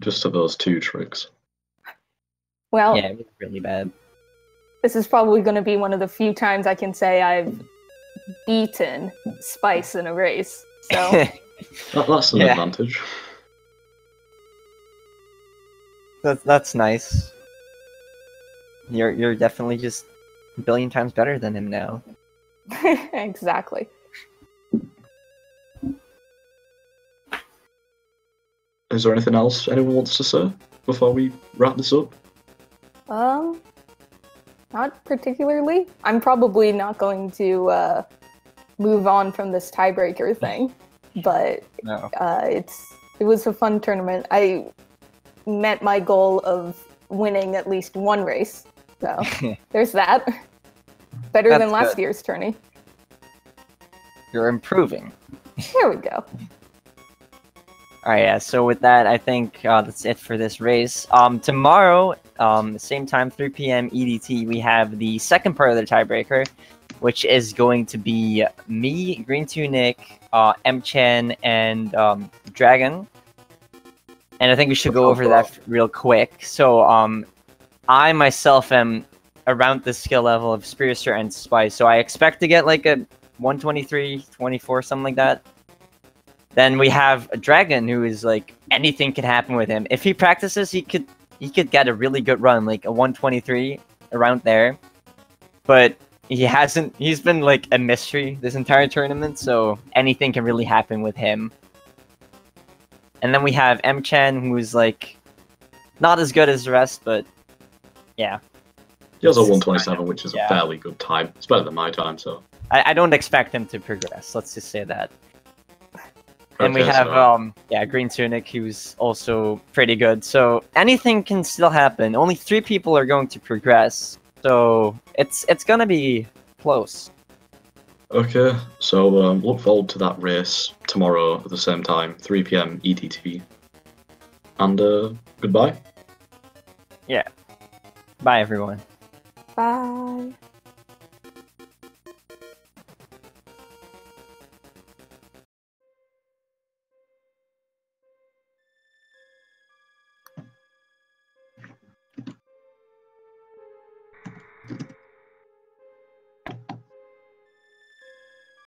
Just to those 2 tricks. Well, Yeah, it was really bad. this is probably going to be one of the few times I can say I've beaten Spice in a race. So That's an Yeah. advantage. That's nice. You're definitely just a billion times better than him now. exactly. Is there anything else anyone wants to say before we wrap this up? Not particularly. I'm probably not going to move on from this tiebreaker thing, but No. it was a fun tournament. I met my goal of winning at least one race, so there's that. Better than That's last good. year's tourney. You're improving. There we go. Alright, yeah, so with that, I think that's it for this race. Tomorrow, same time, 3 p.m. EDT, we have the second part of the tiebreaker, which is going to be me, Green Tunic, M-Chen, and Dragon. And I think we should go over that real quick. So, I myself am around the skill level of Spiraster and Spice, so I expect to get like a 123, 24, something like that. Then we have a Dragon, who is like, anything can happen with him. If he practices, he could get a really good run, like a 123, around there. But he hasn't, he's been like a mystery this entire tournament, so anything can really happen with him. And then we have M-Chen, who's like, not as good as the rest, but yeah. He has a 127, which is Yeah. a fairly good time. It's better than my time, so. I don't expect him to progress, let's just say that. And we Okay, have, so- Green Tunic, who's also pretty good. So anything can still happen. Only 3 people are going to progress. So it's gonna be close. Okay, so look forward to that race tomorrow at the same time, 3 p.m. EDT. And goodbye. Bye, everyone. Bye.